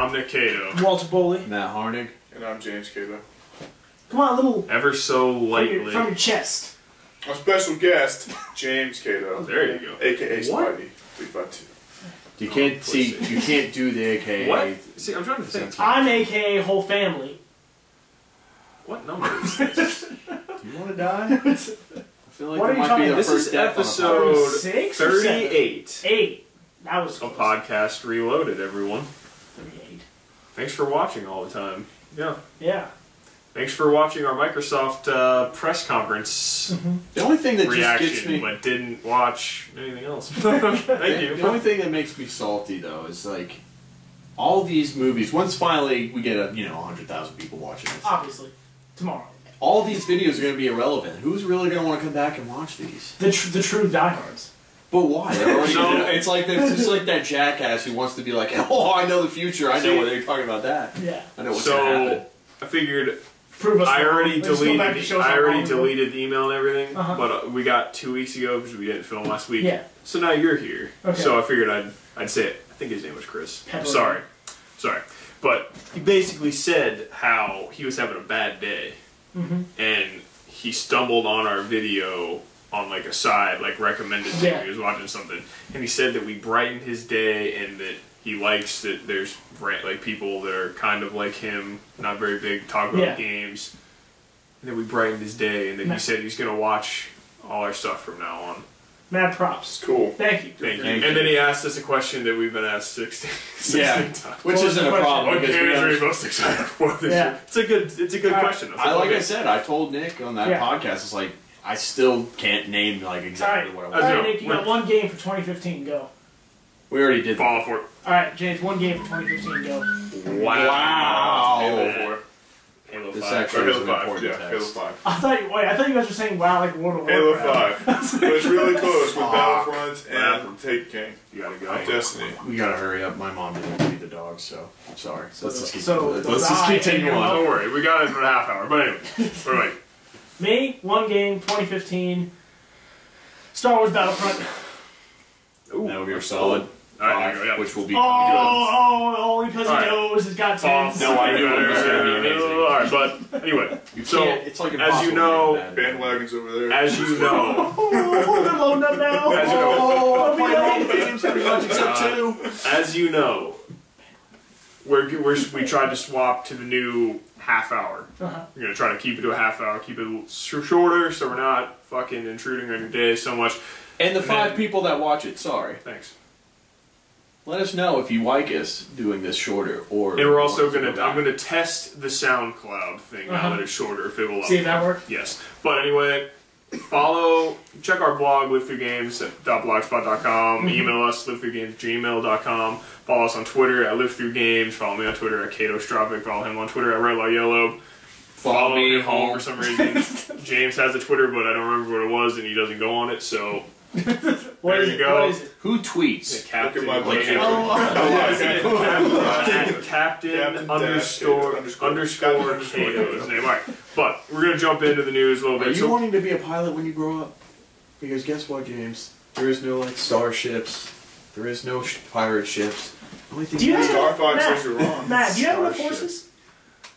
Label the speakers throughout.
Speaker 1: I'm Nick Cato.
Speaker 2: Walter Boley.
Speaker 3: Matt Harnig.
Speaker 4: And I'm James Cato.
Speaker 2: Come on, a little...
Speaker 1: Ever so lightly.
Speaker 2: From your chest.
Speaker 4: Our special guest, James Cato.
Speaker 1: There you go.
Speaker 4: A.K.A.
Speaker 1: What?
Speaker 4: Spidey. 352.
Speaker 3: You can't you can't do the AKA.
Speaker 1: What? See, I'm trying to think.
Speaker 2: I'm AKA whole family.
Speaker 1: What number is this?
Speaker 3: Do you want to die? I feel like
Speaker 2: What are
Speaker 3: it
Speaker 2: you
Speaker 3: might
Speaker 2: talking
Speaker 3: be the
Speaker 2: about?
Speaker 1: This
Speaker 3: first
Speaker 1: is
Speaker 3: death
Speaker 1: episode
Speaker 2: 36 or
Speaker 1: 38
Speaker 2: 8. That was
Speaker 1: of
Speaker 2: close.
Speaker 1: Podcast Reloaded, everyone.
Speaker 2: 38.
Speaker 1: Thanks for watching all the time. Yeah.
Speaker 2: Yeah.
Speaker 1: Thanks for watching our Microsoft press conference
Speaker 3: The only thing that just gets
Speaker 1: reaction,
Speaker 3: me,
Speaker 1: but didn't watch anything else. Thank you.
Speaker 3: the only thing that makes me salty though is like all these movies. Once finally we get 100,000 people watching this,
Speaker 2: Obviously. Tomorrow.
Speaker 3: all these videos are going to be irrelevant. Who's really going to want to come back and watch these?
Speaker 2: The true diehards.
Speaker 3: But why? They're already,
Speaker 1: No.
Speaker 3: it's like just like that jackass who wants to be like, oh, I know the future. I know
Speaker 1: See-
Speaker 3: what they're talking about that.
Speaker 2: Yeah.
Speaker 3: I know what's going to happen.
Speaker 1: I figured
Speaker 2: Prove us
Speaker 1: I
Speaker 2: wrong.
Speaker 1: already
Speaker 2: Let's go back to
Speaker 1: deleted.
Speaker 2: shows
Speaker 1: I
Speaker 2: how
Speaker 1: already
Speaker 2: long ago.
Speaker 1: deleted the email and everything,
Speaker 2: Uh-huh.
Speaker 1: but we got 2 weeks ago because we didn't film last week.
Speaker 2: Yeah.
Speaker 1: So now you're here.
Speaker 2: Okay.
Speaker 1: So I figured I'd say it. I think his name was Chris.
Speaker 2: Pepper.
Speaker 1: Sorry, but he basically said how he was having a bad day, and he stumbled on our video on like a side, like recommended thing.
Speaker 2: Yeah.
Speaker 1: He was watching something, and he said that we brightened his day and that he likes that there's like people that are kind of like him, not very big, talk about
Speaker 2: Yeah.
Speaker 1: games. And then we brightened his day, and then he said he's gonna watch all our stuff from now on.
Speaker 2: Mad props.
Speaker 4: Cool.
Speaker 2: Thank you.
Speaker 1: Thank you.
Speaker 3: Thank
Speaker 1: And
Speaker 3: you.
Speaker 1: then he asked us a question that we've been asked 16 times.
Speaker 3: Which
Speaker 2: What was
Speaker 3: isn't
Speaker 2: the
Speaker 3: a
Speaker 2: question?
Speaker 3: problem
Speaker 1: What
Speaker 3: because
Speaker 1: games are you
Speaker 3: we
Speaker 1: most excited for this
Speaker 2: Yeah.
Speaker 1: year? It's a good
Speaker 2: All right.
Speaker 1: question.
Speaker 3: like I
Speaker 1: okay.
Speaker 3: said, I told Nick on that
Speaker 2: Yeah.
Speaker 3: podcast, it's like, I still can't name like exactly what I
Speaker 2: All
Speaker 3: want.
Speaker 2: right, Nick, you got one game for 2015. Go.
Speaker 3: We already did that.
Speaker 1: Fall for it.
Speaker 2: All right, James, one game for 2015. Go.
Speaker 3: Wow.
Speaker 4: Halo 4.
Speaker 1: Halo
Speaker 3: This
Speaker 1: 5.
Speaker 3: actually
Speaker 4: Or
Speaker 3: is
Speaker 4: Halo
Speaker 3: an
Speaker 4: 5.
Speaker 3: important
Speaker 4: Yeah, Halo
Speaker 3: text.
Speaker 4: 5.
Speaker 2: I thought you guys were saying WoW like World of
Speaker 4: Halo
Speaker 2: Warcraft.
Speaker 4: 5. But it's really close with Battlefront
Speaker 1: Wow.
Speaker 4: and Take King.
Speaker 1: You gotta go.
Speaker 4: Destiny.
Speaker 3: We gotta hurry up. My mom didn't feed the dogs, so I'm sorry. So let's just keep,
Speaker 2: So,
Speaker 3: let's
Speaker 2: those
Speaker 3: just
Speaker 2: I
Speaker 3: continue
Speaker 2: and your
Speaker 3: on.
Speaker 1: Don't worry, we got it for a half hour. But anyway, we're like,
Speaker 2: Me, one game, 2015. Star Wars Battlefront.
Speaker 3: Now we are solid.
Speaker 1: all right, there you go, yeah.
Speaker 3: Which will be
Speaker 2: Only because
Speaker 1: All
Speaker 2: he
Speaker 1: right.
Speaker 2: knows it's got tens.
Speaker 3: No, I knew it was gonna be amazing.
Speaker 1: Alright, but anyway, so
Speaker 3: it's like
Speaker 1: as you know,
Speaker 4: Bandwagons over there.
Speaker 1: as you know,
Speaker 2: Oh, they're loading up now.
Speaker 1: As you know.
Speaker 2: Oh,
Speaker 3: my
Speaker 2: no.
Speaker 3: home games pretty much except two.
Speaker 1: as you know, we tried to swap to the new half hour.
Speaker 2: Uh-huh.
Speaker 1: We're gonna try to keep it to a half hour, keep it a little shorter, so we're not fucking intruding on your day so much.
Speaker 3: And the
Speaker 1: And
Speaker 3: 5
Speaker 1: then-
Speaker 3: people that watch it, sorry.
Speaker 1: Thanks.
Speaker 3: Let us know if you like us doing this shorter or.
Speaker 1: And we're also
Speaker 3: want us to
Speaker 1: gonna,
Speaker 3: go back.
Speaker 1: I'm gonna test the SoundCloud thing now that it's shorter, if it will.
Speaker 2: See if that works.
Speaker 1: Yes. But anyway, check our blog, livethroughgames.blogspot.com. Email us, livethroughgames@gmail.com. Follow us on Twitter at livethroughgames. Follow me on Twitter at Cato Stravic. Follow him on Twitter at RedLawYellow.
Speaker 3: Follow me
Speaker 1: him home
Speaker 3: home.
Speaker 1: for some reason. James has a Twitter, but I don't remember what it was, and he doesn't go on it, so
Speaker 2: What
Speaker 1: There
Speaker 2: is
Speaker 1: you
Speaker 2: it?
Speaker 1: go.
Speaker 2: What is it?
Speaker 3: Who tweets?
Speaker 1: Captain.
Speaker 4: Look at my
Speaker 1: like,
Speaker 4: picture.
Speaker 1: Captain
Speaker 4: underscore
Speaker 1: underscore Cato is his name. Alright, but we're gonna jump into the news a little
Speaker 3: Are
Speaker 1: bit.
Speaker 3: you
Speaker 1: So,
Speaker 3: wanting to be a pilot when you grow up? Because guess what, James? There is no like starships. There is no pirate ships. The only thing
Speaker 2: Do you have
Speaker 4: Star Fox
Speaker 2: Matt,
Speaker 4: says you're wrong.
Speaker 2: Matt, do you have enough
Speaker 3: Starship.
Speaker 2: horses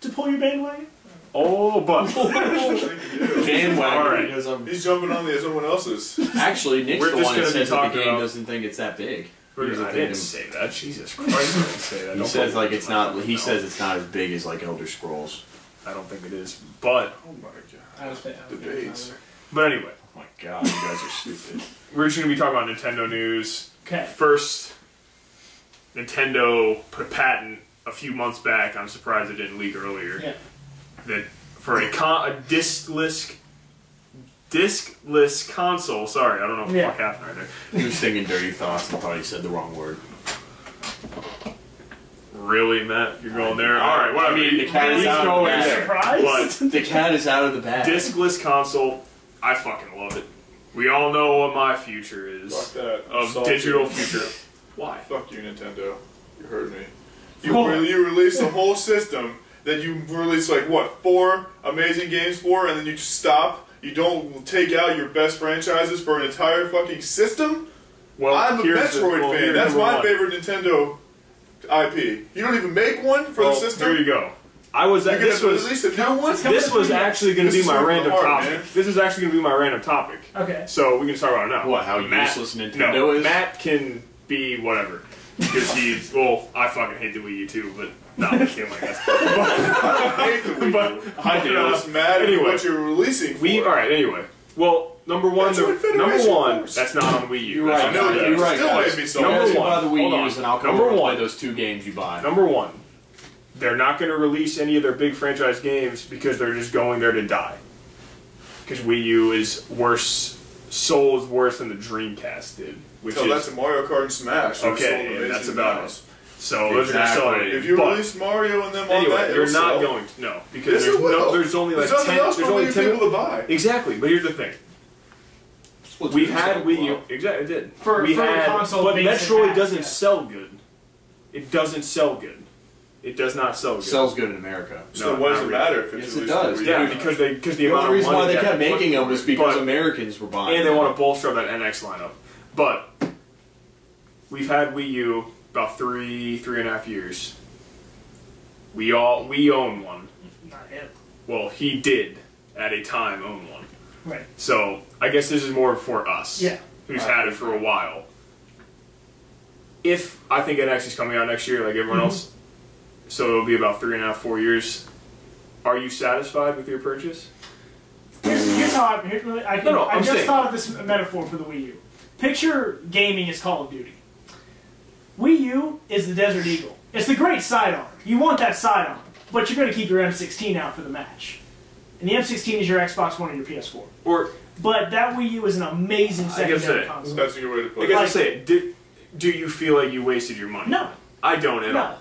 Speaker 2: to pull your bandwagon?
Speaker 1: oh, but
Speaker 3: bandwagon
Speaker 1: Alright.
Speaker 3: because I'm
Speaker 4: He's jumping on someone else's.
Speaker 3: actually Nick's
Speaker 1: We're
Speaker 3: the
Speaker 1: just
Speaker 3: one that
Speaker 1: gonna be
Speaker 3: says that the
Speaker 1: talking
Speaker 3: game
Speaker 1: about-
Speaker 3: doesn't think it's that big.
Speaker 1: I didn't say that. Jesus Christ, I didn't say that.
Speaker 3: He
Speaker 1: Don't
Speaker 3: says
Speaker 1: put
Speaker 3: like
Speaker 1: words
Speaker 3: it's
Speaker 1: in my
Speaker 3: not.
Speaker 1: mouth.
Speaker 3: He
Speaker 1: No,
Speaker 3: says it's not as big as like Elder Scrolls.
Speaker 1: I don't think it is. But
Speaker 4: Oh my god.
Speaker 2: I was
Speaker 4: Debates.
Speaker 1: anyway,
Speaker 3: Oh my god, you guys are stupid.
Speaker 1: we're just gonna be talking about Nintendo news.
Speaker 2: Okay.
Speaker 1: First, Nintendo put a patent a few months back. I'm surprised it didn't leak earlier.
Speaker 2: Yeah.
Speaker 1: That for a diskless console. Sorry, I don't know what the
Speaker 2: Yeah.
Speaker 1: fuck happened right there.
Speaker 3: He was thinking dirty thoughts and thought he said the wrong word.
Speaker 1: Really, Matt? You're going there? All right. Well,
Speaker 3: I mean, the cat is
Speaker 1: he's
Speaker 3: out of the
Speaker 1: going
Speaker 3: bag.
Speaker 1: there.
Speaker 2: Surprised?
Speaker 1: But
Speaker 3: The cat is out of the bag.
Speaker 1: diskless console, I fucking love it. We all know what my future is
Speaker 4: Fuck that. I'm
Speaker 1: of
Speaker 4: salty.
Speaker 1: digital future. Why?
Speaker 4: Fuck you, Nintendo. You heard me. You released a whole system that you released like what 4 amazing games for, and then you just stop. You don't take out your best franchises for an entire fucking system.
Speaker 1: Well,
Speaker 4: I'm a
Speaker 1: here's
Speaker 4: Metroid fan.
Speaker 1: here's
Speaker 4: That's
Speaker 1: number
Speaker 4: my
Speaker 1: one.
Speaker 4: favorite Nintendo IP. You don't even make one for the system.
Speaker 1: Here you go. I was
Speaker 4: You're
Speaker 1: this
Speaker 4: gonna
Speaker 1: was
Speaker 4: release a new one.
Speaker 1: this was actually going to be
Speaker 4: This is
Speaker 1: my
Speaker 4: from the
Speaker 1: random
Speaker 4: heart,
Speaker 1: topic.
Speaker 4: man.
Speaker 1: This is actually going to be my random topic.
Speaker 2: Okay.
Speaker 1: So we can talk about it now.
Speaker 3: What, how useless Nintendo is?
Speaker 1: Matt can be whatever. Because he's, well, I fucking hate the Wii U too, but no, I can't like that.
Speaker 4: I hate the Wii U.
Speaker 1: But,
Speaker 4: I'm just mad at
Speaker 1: anyway,
Speaker 4: what you're releasing for.
Speaker 1: alright, anyway. Well, number one, that's not on Wii U.
Speaker 3: You're right.
Speaker 4: I know that.
Speaker 3: You're right,
Speaker 4: Still
Speaker 3: guys.
Speaker 4: made me so
Speaker 1: Number
Speaker 3: Number
Speaker 1: one.
Speaker 3: buy the
Speaker 1: Hold
Speaker 3: Wii
Speaker 1: on.
Speaker 3: U's and I'll come
Speaker 1: Number
Speaker 3: over and
Speaker 1: one.
Speaker 3: play those 2 games you buy.
Speaker 1: Number one, they're not going to release any of their big franchise games because they're just going there to die. Because Wii U is worse, sold worse than the Dreamcast did. Which
Speaker 4: So
Speaker 1: is,
Speaker 4: that's a Mario Kart and Smash. So it's sold
Speaker 1: okay, and
Speaker 4: amazing
Speaker 1: that's about
Speaker 4: amounts.
Speaker 1: it. So those are going to sell it.
Speaker 4: If you
Speaker 1: But
Speaker 4: release Mario and them on
Speaker 1: anyway,
Speaker 4: that,
Speaker 1: you're
Speaker 4: it'll
Speaker 1: not
Speaker 4: sell.
Speaker 1: going to. No, because
Speaker 4: Yes, it will.
Speaker 1: there's only like
Speaker 4: There's
Speaker 1: 10.
Speaker 4: nothing else
Speaker 1: There's
Speaker 4: for
Speaker 1: only
Speaker 4: you
Speaker 1: 10
Speaker 4: people to buy.
Speaker 1: Exactly, but here's the thing. We've had Wii U. Exactly, it did.
Speaker 2: For
Speaker 1: we
Speaker 2: a
Speaker 1: had,
Speaker 2: console
Speaker 1: but
Speaker 2: base it
Speaker 1: Metroid
Speaker 2: has,
Speaker 1: doesn't
Speaker 2: yeah.
Speaker 1: sell good. It doesn't sell good. It does not sell good.
Speaker 3: It sells good in America.
Speaker 4: So
Speaker 1: No,
Speaker 4: what does
Speaker 1: not
Speaker 4: it
Speaker 1: really.
Speaker 4: matter if it's
Speaker 3: Yes, it
Speaker 4: released
Speaker 3: does.
Speaker 4: on Wii U?
Speaker 1: Yeah,
Speaker 3: Dude,
Speaker 1: because the
Speaker 3: The
Speaker 1: amount
Speaker 3: only
Speaker 1: of
Speaker 3: reason
Speaker 1: money
Speaker 3: why they
Speaker 1: that
Speaker 3: kept
Speaker 1: put
Speaker 3: making them
Speaker 1: for
Speaker 3: was
Speaker 1: it.
Speaker 3: because
Speaker 1: But-
Speaker 3: Americans were buying
Speaker 1: and they
Speaker 3: them.
Speaker 1: want to bolster up that NX lineup. But we've had Wii U about 3.5 years. We own one.
Speaker 2: Not him.
Speaker 1: Well, he did at a time own one.
Speaker 2: Right.
Speaker 1: So I guess this is more for us.
Speaker 2: Yeah.
Speaker 1: Who's had it for a while. If I think NX is coming out next year, like everyone else, so it'll be about 3.5, 4 years. Are you satisfied with your purchase?
Speaker 2: Here's how I just
Speaker 1: saying.
Speaker 2: thought of this metaphor for the Wii U. Picture gaming as Call of Duty. Wii U is the Desert Eagle. It's the great sidearm. You want that sidearm, but you're going to keep your M16 out for the match. And the M16 is your Xbox One or your PS4.
Speaker 1: Or
Speaker 2: But that Wii U is an amazing secondary
Speaker 1: it.
Speaker 2: console.
Speaker 4: That's a good way to put
Speaker 1: I
Speaker 4: it.
Speaker 1: guess I
Speaker 2: Like-
Speaker 1: say, do you feel like you wasted your money?
Speaker 2: No.
Speaker 1: I don't at
Speaker 2: No.
Speaker 1: all.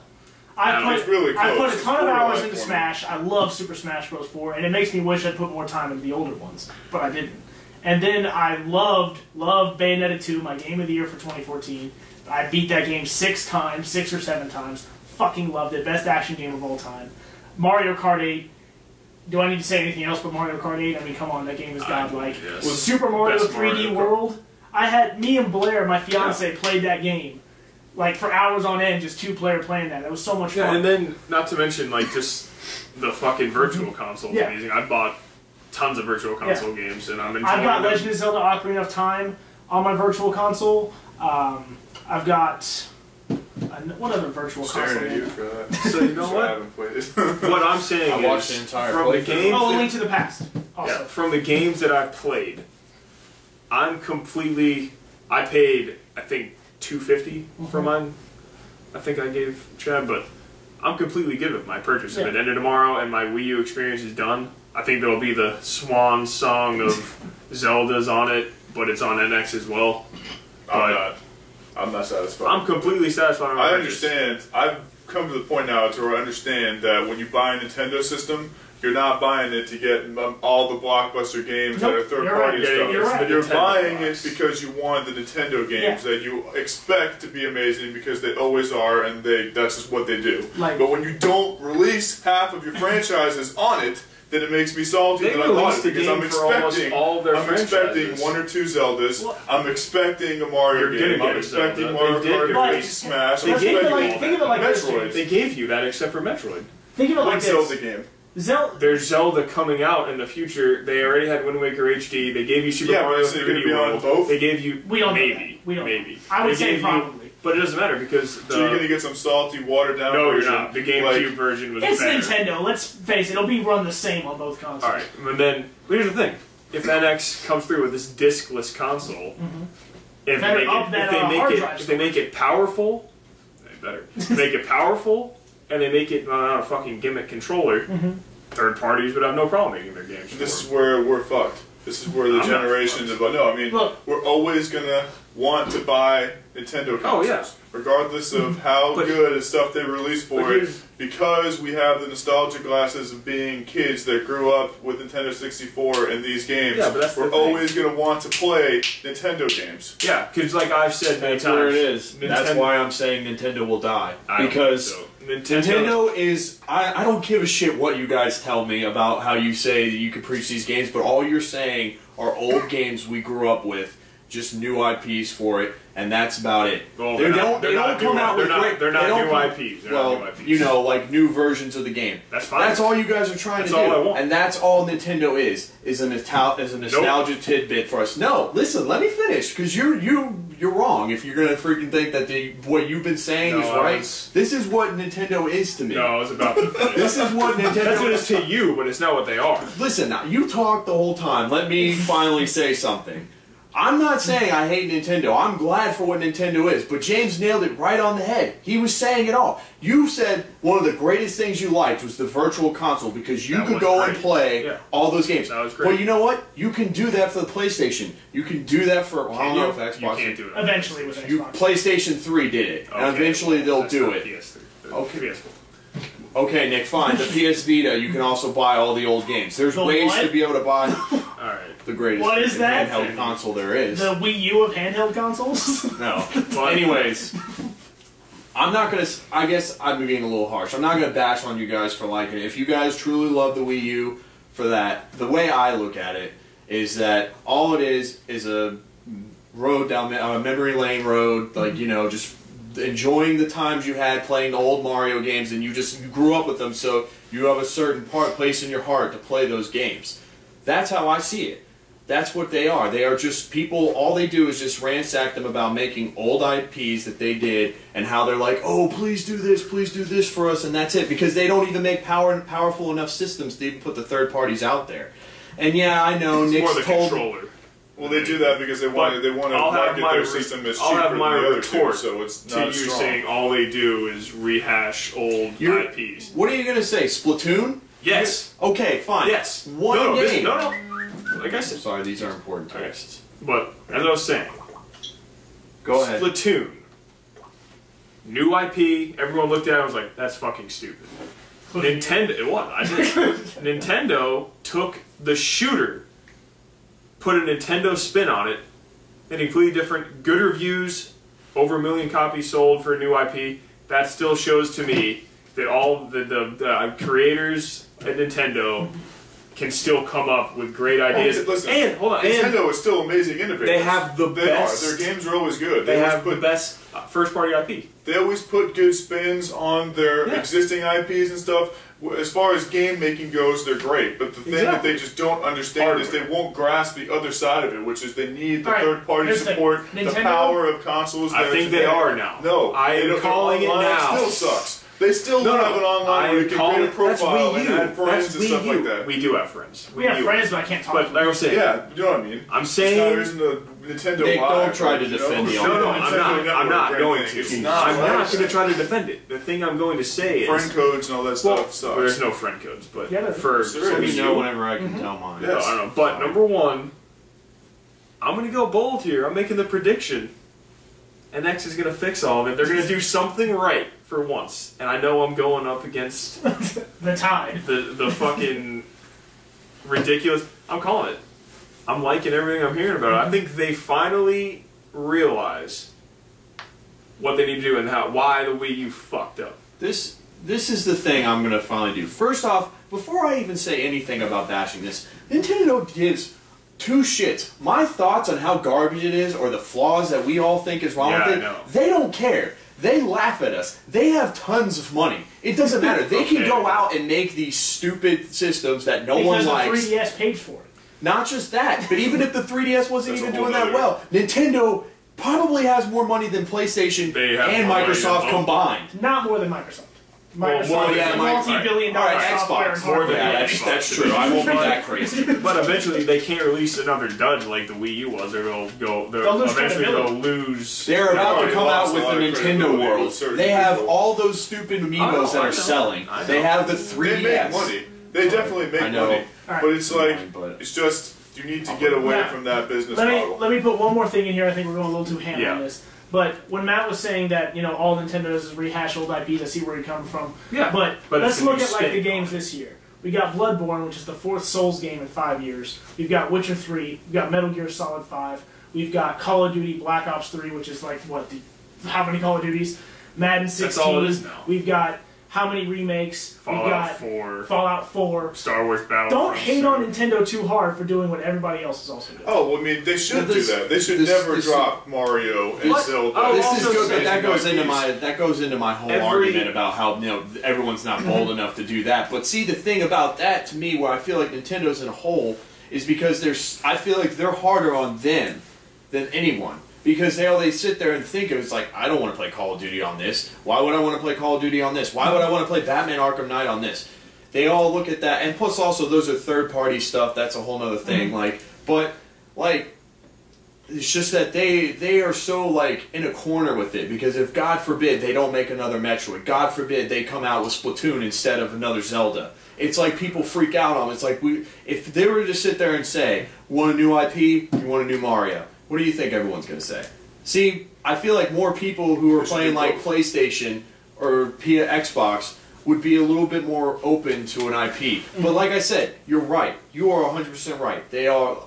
Speaker 4: It's really
Speaker 2: I put
Speaker 4: close.
Speaker 2: a
Speaker 4: It's
Speaker 2: ton of
Speaker 4: borderline
Speaker 2: hours into
Speaker 4: for me.
Speaker 2: Smash. I love Super Smash Bros. 4, and it makes me wish I'd put more time into the older ones, but I didn't. And then I loved Bayonetta 2, my game of the year for 2014. I beat that game 6 or 7 times. Fucking loved it. Best action game of all time. Mario Kart 8. Do I need to say anything else but Mario Kart 8? I mean, come on, that game is godlike.
Speaker 1: Yes.
Speaker 2: With Super Mario
Speaker 1: Best
Speaker 2: 3D
Speaker 1: Mario Kart.
Speaker 2: World, I had me and Blair, my fiance, played that game. Like, for hours on end, just 2-player playing that. It was so much fun.
Speaker 1: Yeah, and then, not to mention, like, just the fucking virtual consoles
Speaker 2: Yeah.
Speaker 1: amazing. I bought tons of virtual console games, and I'm enjoying
Speaker 2: I've got
Speaker 1: them.
Speaker 2: Legend of Zelda Ocarina of Time on my virtual console. I've got... what other virtual console
Speaker 4: Staring at you
Speaker 2: game?
Speaker 4: for that.
Speaker 1: So you know
Speaker 4: So I
Speaker 1: what?
Speaker 4: haven't played it.
Speaker 1: What I'm saying
Speaker 3: I watched
Speaker 1: is,
Speaker 3: the entire
Speaker 1: from the
Speaker 3: playthrough.
Speaker 1: games,
Speaker 2: Oh, A Link to the Past. Also.
Speaker 1: yeah, from the games that I've played, I'm completely. I paid, I think, $250 for mine. I think I gave Chad, but I'm completely good with my purchase. If
Speaker 2: Yeah.
Speaker 1: it ended tomorrow and my Wii U experience is done, I think there'll be the swan song of Zelda's on it, but it's on NX as well.
Speaker 4: I'm not satisfied.
Speaker 1: I'm completely satisfied with my
Speaker 4: I
Speaker 1: purchase.
Speaker 4: understand. I've come to the point now to where I understand that when you buy a Nintendo system, you're not buying it to get all the blockbuster games that are
Speaker 2: Nope,
Speaker 4: third
Speaker 2: you're
Speaker 4: party
Speaker 2: right.
Speaker 4: stuff.
Speaker 2: You're right.
Speaker 4: You're
Speaker 1: Nintendo
Speaker 4: buying
Speaker 1: box.
Speaker 4: it because you want the Nintendo games
Speaker 2: Yeah.
Speaker 4: that you expect to be amazing because they always are, and that's just what they do.
Speaker 2: Like-
Speaker 4: but when you don't release half of your franchises on it, then it makes me salty
Speaker 1: They
Speaker 4: that I bought
Speaker 1: released
Speaker 4: it
Speaker 1: the
Speaker 4: because
Speaker 1: game
Speaker 4: I'm
Speaker 1: for almost
Speaker 4: expecting
Speaker 1: all their
Speaker 4: I'm expecting
Speaker 1: franchises.
Speaker 4: 1 or 2 Zeldas.
Speaker 2: Well-
Speaker 4: I'm expecting a Mario
Speaker 1: You're gonna
Speaker 4: game.
Speaker 1: get
Speaker 4: I'm
Speaker 1: a
Speaker 4: expecting
Speaker 1: Zelda.
Speaker 4: Mario
Speaker 1: They did
Speaker 4: Kart,
Speaker 1: give
Speaker 2: you-
Speaker 4: Smash.
Speaker 1: They
Speaker 4: I'm
Speaker 1: gave you
Speaker 4: expecting
Speaker 2: think of it like this,
Speaker 4: Metroid.
Speaker 2: James.
Speaker 1: They gave you that except for Metroid.
Speaker 2: Think of it like
Speaker 4: What
Speaker 2: this.
Speaker 4: Zelda game?
Speaker 1: There's Zelda coming out in the future. They already had Wind Waker HD. They gave you Super
Speaker 4: Yeah, but
Speaker 1: Mario
Speaker 4: is it gonna
Speaker 1: 3D
Speaker 4: be on
Speaker 1: World.
Speaker 4: both?
Speaker 1: They gave you
Speaker 2: We don't know
Speaker 1: maybe,
Speaker 2: that. We don't know.
Speaker 1: maybe.
Speaker 2: I would
Speaker 1: They
Speaker 2: say
Speaker 1: gave you-
Speaker 2: probably.
Speaker 1: but it doesn't matter because the
Speaker 4: So you're gonna get some salty, watered down
Speaker 1: no, you're
Speaker 4: version.
Speaker 1: not. The GameCube version was
Speaker 2: It's
Speaker 1: better.
Speaker 2: Nintendo. Let's face it. It'll be run the same on both consoles.
Speaker 1: All right, and then here's the thing: if NX comes through with this discless console, if
Speaker 2: Better
Speaker 1: they make
Speaker 2: up
Speaker 1: it,
Speaker 2: that,
Speaker 1: if they
Speaker 2: hard
Speaker 1: make it,
Speaker 2: drive
Speaker 1: if they make it powerful, they better make it powerful, and they make it not a fucking gimmick controller. Third parties would have no problem making their games.
Speaker 4: This is
Speaker 1: for
Speaker 4: where we're fucked. This is where the
Speaker 1: I'm not
Speaker 4: generations of no, I mean
Speaker 2: Look.
Speaker 4: we're always gonna want to buy Nintendo consoles,
Speaker 1: Oh, yeah.
Speaker 4: regardless of how
Speaker 1: But-
Speaker 4: good the stuff they release for
Speaker 1: but
Speaker 4: it.
Speaker 1: here's-
Speaker 4: Because we have the nostalgia glasses of being kids that grew up with Nintendo 64 and these games,
Speaker 1: Yeah, but that's the
Speaker 4: we're
Speaker 1: thing.
Speaker 4: always gonna want to play Nintendo games.
Speaker 1: Yeah, because like I've said many
Speaker 3: That's
Speaker 1: times,
Speaker 3: where it is. That's
Speaker 1: Nintendo-
Speaker 3: why I'm saying Nintendo will die.
Speaker 1: I don't
Speaker 3: Because
Speaker 1: think so.
Speaker 3: Nintendo is... I don't give a shit what you guys tell me about how you say that you can preach these games, but all you're saying are old games we grew up with just new IPs for it, and that's about it.
Speaker 1: Well,
Speaker 3: They don't come out with great.
Speaker 1: They're
Speaker 3: they
Speaker 1: not
Speaker 3: don't
Speaker 1: new
Speaker 3: come-
Speaker 1: IPs. They're
Speaker 3: well,
Speaker 1: not new IPs.
Speaker 3: you know, like new versions of the game.
Speaker 1: That's fine.
Speaker 3: That's all you guys are trying
Speaker 1: That's
Speaker 3: to do,
Speaker 1: all I want.
Speaker 3: and that's all Nintendo is a nostalgia tidbit for us. No, listen, let me finish, because you're wrong if you're gonna freaking think that what you've been saying
Speaker 1: No,
Speaker 3: is
Speaker 1: I
Speaker 3: right.
Speaker 1: was-
Speaker 3: This is what Nintendo is to me.
Speaker 1: No, I was about to finish.
Speaker 3: This is what
Speaker 1: That's
Speaker 3: Nintendo
Speaker 1: what
Speaker 3: is
Speaker 1: it's to you, but it's not what they are.
Speaker 3: Listen, now, you talk the whole time. Let me finally say something. I'm not saying I hate Nintendo. I'm glad for what Nintendo is, but James nailed it right on the head. He was saying it all. You said one of the greatest things you liked was the Virtual Console, because you
Speaker 1: That
Speaker 3: could
Speaker 1: was
Speaker 3: go
Speaker 1: great.
Speaker 3: and play
Speaker 1: Yeah.
Speaker 3: all those games.
Speaker 1: That was great.
Speaker 3: But you know what? You can do that for the PlayStation. You can do that for, I don't know if Xbox.
Speaker 1: You can't do it.
Speaker 2: Eventually with Xbox.
Speaker 3: You, PlayStation 3 did it, and eventually they'll
Speaker 1: That's
Speaker 3: do
Speaker 1: not
Speaker 3: it.
Speaker 1: PS3.
Speaker 3: Okay.
Speaker 1: PS4.
Speaker 3: Okay, Nick, fine. The PS Vita, you can also buy all the old games. There's
Speaker 2: The
Speaker 3: ways
Speaker 2: what?
Speaker 3: to be able to buy
Speaker 1: Alright.
Speaker 3: the greatest
Speaker 2: What is that?
Speaker 3: handheld console there is.
Speaker 2: The Wii U of handheld consoles?
Speaker 3: No.
Speaker 1: But-
Speaker 3: Anyways, I'm not gonna. I guess I'm being a little harsh. I'm not gonna bash on you guys for liking it. If you guys truly love the Wii U for that, the way I look at it is that all it is a road down a memory lane road, like, you know, just enjoying the times you had playing the old Mario games, and you grew up with them, so you have a certain place in your heart to play those games. That's how I see it. That's what they are. They are just people, all they do is just ransack them about making old IPs that they did, and how they're like, oh, please do this for us, and that's it. Because they don't even make powerful enough systems to even put the third parties out there. And yeah, I know,
Speaker 1: It's more
Speaker 3: Nick's
Speaker 1: the
Speaker 3: told...
Speaker 1: controller.
Speaker 4: Well, they do that because they want to
Speaker 1: I'll have
Speaker 4: market
Speaker 1: my
Speaker 4: their
Speaker 1: re-
Speaker 4: system as
Speaker 1: I'll
Speaker 4: cheaper
Speaker 1: have
Speaker 4: than
Speaker 1: my
Speaker 4: the other two,
Speaker 1: retort
Speaker 4: so it's
Speaker 1: to
Speaker 4: not
Speaker 1: you
Speaker 4: as strong.
Speaker 1: saying all they do is rehash old IPs.
Speaker 3: What are you going to say, Splatoon?
Speaker 1: Yes.
Speaker 3: Okay, fine.
Speaker 1: Yes.
Speaker 3: One
Speaker 1: no,
Speaker 3: game.
Speaker 1: No. Like I said.
Speaker 3: Sorry, these are important texts.
Speaker 1: But, as I was saying,
Speaker 3: Go ahead.
Speaker 1: Splatoon. New IP, everyone looked at it and was like, that's fucking stupid. Nintendo, it was, I did. Nintendo took the shooter, put a Nintendo spin on it, and completely different, good reviews, over 1 million copies sold for a new IP. That still shows to me that all the creators at Nintendo can still come up with great ideas.
Speaker 4: Listen,
Speaker 1: and, hold on,
Speaker 4: Nintendo is still amazing innovators.
Speaker 1: they have the
Speaker 4: They
Speaker 1: best.
Speaker 4: are. Their games are always good.
Speaker 1: They
Speaker 4: always
Speaker 1: have the best first-party IP.
Speaker 4: They always put good spins on their
Speaker 1: Yeah.
Speaker 4: existing IPs and stuff. As far as game making goes, they're great. But the thing that
Speaker 1: Exactly.
Speaker 4: they just don't understand is they
Speaker 1: Hardware.
Speaker 4: won't grasp the other side of it, which is they need the
Speaker 2: Alright,
Speaker 4: third-party
Speaker 2: here's the thing.
Speaker 4: support, the
Speaker 2: Nintendo-
Speaker 4: power of consoles.
Speaker 1: I
Speaker 4: that
Speaker 1: think
Speaker 4: it's
Speaker 1: they
Speaker 4: there.
Speaker 1: are now.
Speaker 4: No,
Speaker 1: I am
Speaker 4: they don't- their
Speaker 1: calling it
Speaker 4: online
Speaker 1: now.
Speaker 4: Still sucks. They still
Speaker 1: No,
Speaker 4: don't
Speaker 1: no,
Speaker 4: have an online
Speaker 1: I
Speaker 4: where you can
Speaker 1: call
Speaker 4: create a
Speaker 1: it- that's
Speaker 4: profile
Speaker 1: Wii
Speaker 4: and
Speaker 1: U.
Speaker 4: add friends
Speaker 1: That's
Speaker 4: and
Speaker 1: Wii
Speaker 4: stuff
Speaker 1: U.
Speaker 4: like that.
Speaker 1: We do have friends.
Speaker 2: We have friends, but I can't talk
Speaker 1: But
Speaker 2: to
Speaker 1: like I
Speaker 2: them.
Speaker 1: was saying,
Speaker 4: Yeah, you know what I mean.
Speaker 1: I'm
Speaker 4: It's
Speaker 1: saying.
Speaker 4: not, there isn't a Nintendo
Speaker 3: Nick,
Speaker 4: Live,
Speaker 3: don't try to
Speaker 4: you know?
Speaker 3: defend the
Speaker 1: No,
Speaker 3: online.
Speaker 1: I'm not. I'm not going to.
Speaker 4: It's not.
Speaker 1: I'm not going to try to defend it. The thing I'm going to say is,
Speaker 4: Friend codes and all that
Speaker 1: well,
Speaker 4: stuff sucks.
Speaker 1: there's no friend codes, but
Speaker 2: Yeah, there
Speaker 1: for
Speaker 4: is.
Speaker 3: Let me
Speaker 1: Wii
Speaker 3: know
Speaker 1: U,
Speaker 3: whenever I can tell mine.
Speaker 4: Yeah.
Speaker 1: I don't know. But number one, I'm going to go bold here. I'm making the prediction. NX is going to fix all of it. They're going to do something right for once. And I know I'm going up against
Speaker 2: The Tide.
Speaker 1: the fucking ridiculous. I'm calling it. I'm liking everything I'm hearing about it. I think they finally realize what they need to do and why the Wii U fucked up.
Speaker 3: This is the thing I'm going to finally do. First off, before I even say anything about bashing this, Nintendo gives two shits. My thoughts on how garbage it is or the flaws that we all think is wrong
Speaker 1: Yeah,
Speaker 3: with
Speaker 1: I
Speaker 3: it,
Speaker 1: know.
Speaker 3: they don't care. They laugh at us. They have tons of money. It doesn't matter. They can
Speaker 1: Okay.
Speaker 3: go out and make these stupid systems that no one
Speaker 2: Because the
Speaker 3: likes.
Speaker 2: 3DS paid for it.
Speaker 3: Not just that, but even if the 3DS wasn't
Speaker 4: That's a
Speaker 3: even
Speaker 4: whole
Speaker 3: doing that
Speaker 4: nother-
Speaker 3: well, Nintendo probably has more money than PlayStation
Speaker 1: They have
Speaker 3: and
Speaker 1: more money
Speaker 3: Microsoft
Speaker 1: than both.
Speaker 3: combined.
Speaker 2: Not more than Microsoft.
Speaker 1: Well,
Speaker 2: Microsoft
Speaker 1: more
Speaker 2: is
Speaker 3: than
Speaker 2: a
Speaker 3: Microsoft.
Speaker 2: multi-billion-dollar
Speaker 3: Alright,
Speaker 2: software
Speaker 3: Xbox.
Speaker 2: and
Speaker 1: More than
Speaker 2: hardware.
Speaker 3: Yeah,
Speaker 1: Xbox.
Speaker 3: that's true. I won't be that crazy.
Speaker 1: But eventually they can't release another dud like the Wii U was, or they'll
Speaker 2: lose
Speaker 1: eventually they'll
Speaker 2: credibility.
Speaker 1: lose.
Speaker 3: They're about to
Speaker 4: already
Speaker 3: come
Speaker 4: lost
Speaker 3: out
Speaker 4: a
Speaker 3: with
Speaker 4: lot
Speaker 3: the
Speaker 4: of
Speaker 3: Nintendo
Speaker 4: credibility with
Speaker 3: World.
Speaker 4: certain
Speaker 3: They have
Speaker 4: people.
Speaker 3: all those stupid Amiibos that
Speaker 1: I
Speaker 3: are
Speaker 1: know.
Speaker 3: selling.
Speaker 1: I know.
Speaker 3: They have the
Speaker 4: They
Speaker 3: 3DS.
Speaker 4: make money. They definitely make
Speaker 3: I know.
Speaker 4: money.
Speaker 2: Alright.
Speaker 4: But it's like,
Speaker 3: But-
Speaker 4: it's just, you need to get away
Speaker 2: Yeah.
Speaker 4: from that business
Speaker 2: Let
Speaker 4: model.
Speaker 2: me put one more thing in here. I think we're going a little too ham
Speaker 1: Yeah.
Speaker 2: on this. But when Matt was saying that, you know, all Nintendo does is rehash old IPs, I see where you're coming from.
Speaker 1: Yeah,
Speaker 2: But
Speaker 1: but
Speaker 2: let's
Speaker 1: it's a
Speaker 2: look
Speaker 1: new
Speaker 2: at like
Speaker 1: spin
Speaker 2: the
Speaker 1: on
Speaker 2: games
Speaker 1: it.
Speaker 2: this year. We got Bloodborne, which is the 4th Souls game in 5 years. We've got Witcher 3. We've got Metal Gear Solid 5. We've got Call of Duty Black Ops 3, which is like, what, how many Call of Duties? Madden 16.
Speaker 1: That's all it is now.
Speaker 2: We've got how many remakes. We've
Speaker 1: Fallout
Speaker 2: got
Speaker 1: 4,
Speaker 2: Fallout 4.
Speaker 1: Star Wars Battlefront.
Speaker 2: Don't hate
Speaker 1: 2.
Speaker 2: on Nintendo too hard for doing what everybody else is also doing.
Speaker 4: Oh, well, I mean, they should
Speaker 3: This-
Speaker 4: do that. They should
Speaker 3: this-
Speaker 4: never
Speaker 3: this-
Speaker 4: drop Mario and
Speaker 1: What?
Speaker 4: Zelda.
Speaker 1: Oh,
Speaker 3: This
Speaker 1: also
Speaker 3: is good, but
Speaker 1: saying
Speaker 3: that goes into
Speaker 4: IPs.
Speaker 3: my whole
Speaker 1: Every-
Speaker 3: argument about how everyone's not bold enough to do that. But see, the thing about that to me, where I feel like Nintendo's in a hole, is because I feel like they're harder on them than anyone. Because they sit there and think of it's like, I don't want to play Call of Duty on this. Why would I want to play Call of Duty on this? Why would I want to play Batman Arkham Knight on this? They all look at that, and plus also those are third-party stuff. That's a whole other thing. It's just that they are so in a corner with it, because if God forbid they don't make another Metroid, God forbid they come out with Splatoon instead of another Zelda, it's like people freak out on it. It's like if they were to sit there and say, want a new IP, you want a new Mario, what do you think everyone's going to say? See, I feel like more people who are playing PlayStation or Xbox would be a little bit more open to an IP. But like I said, you're right. You are 100% right.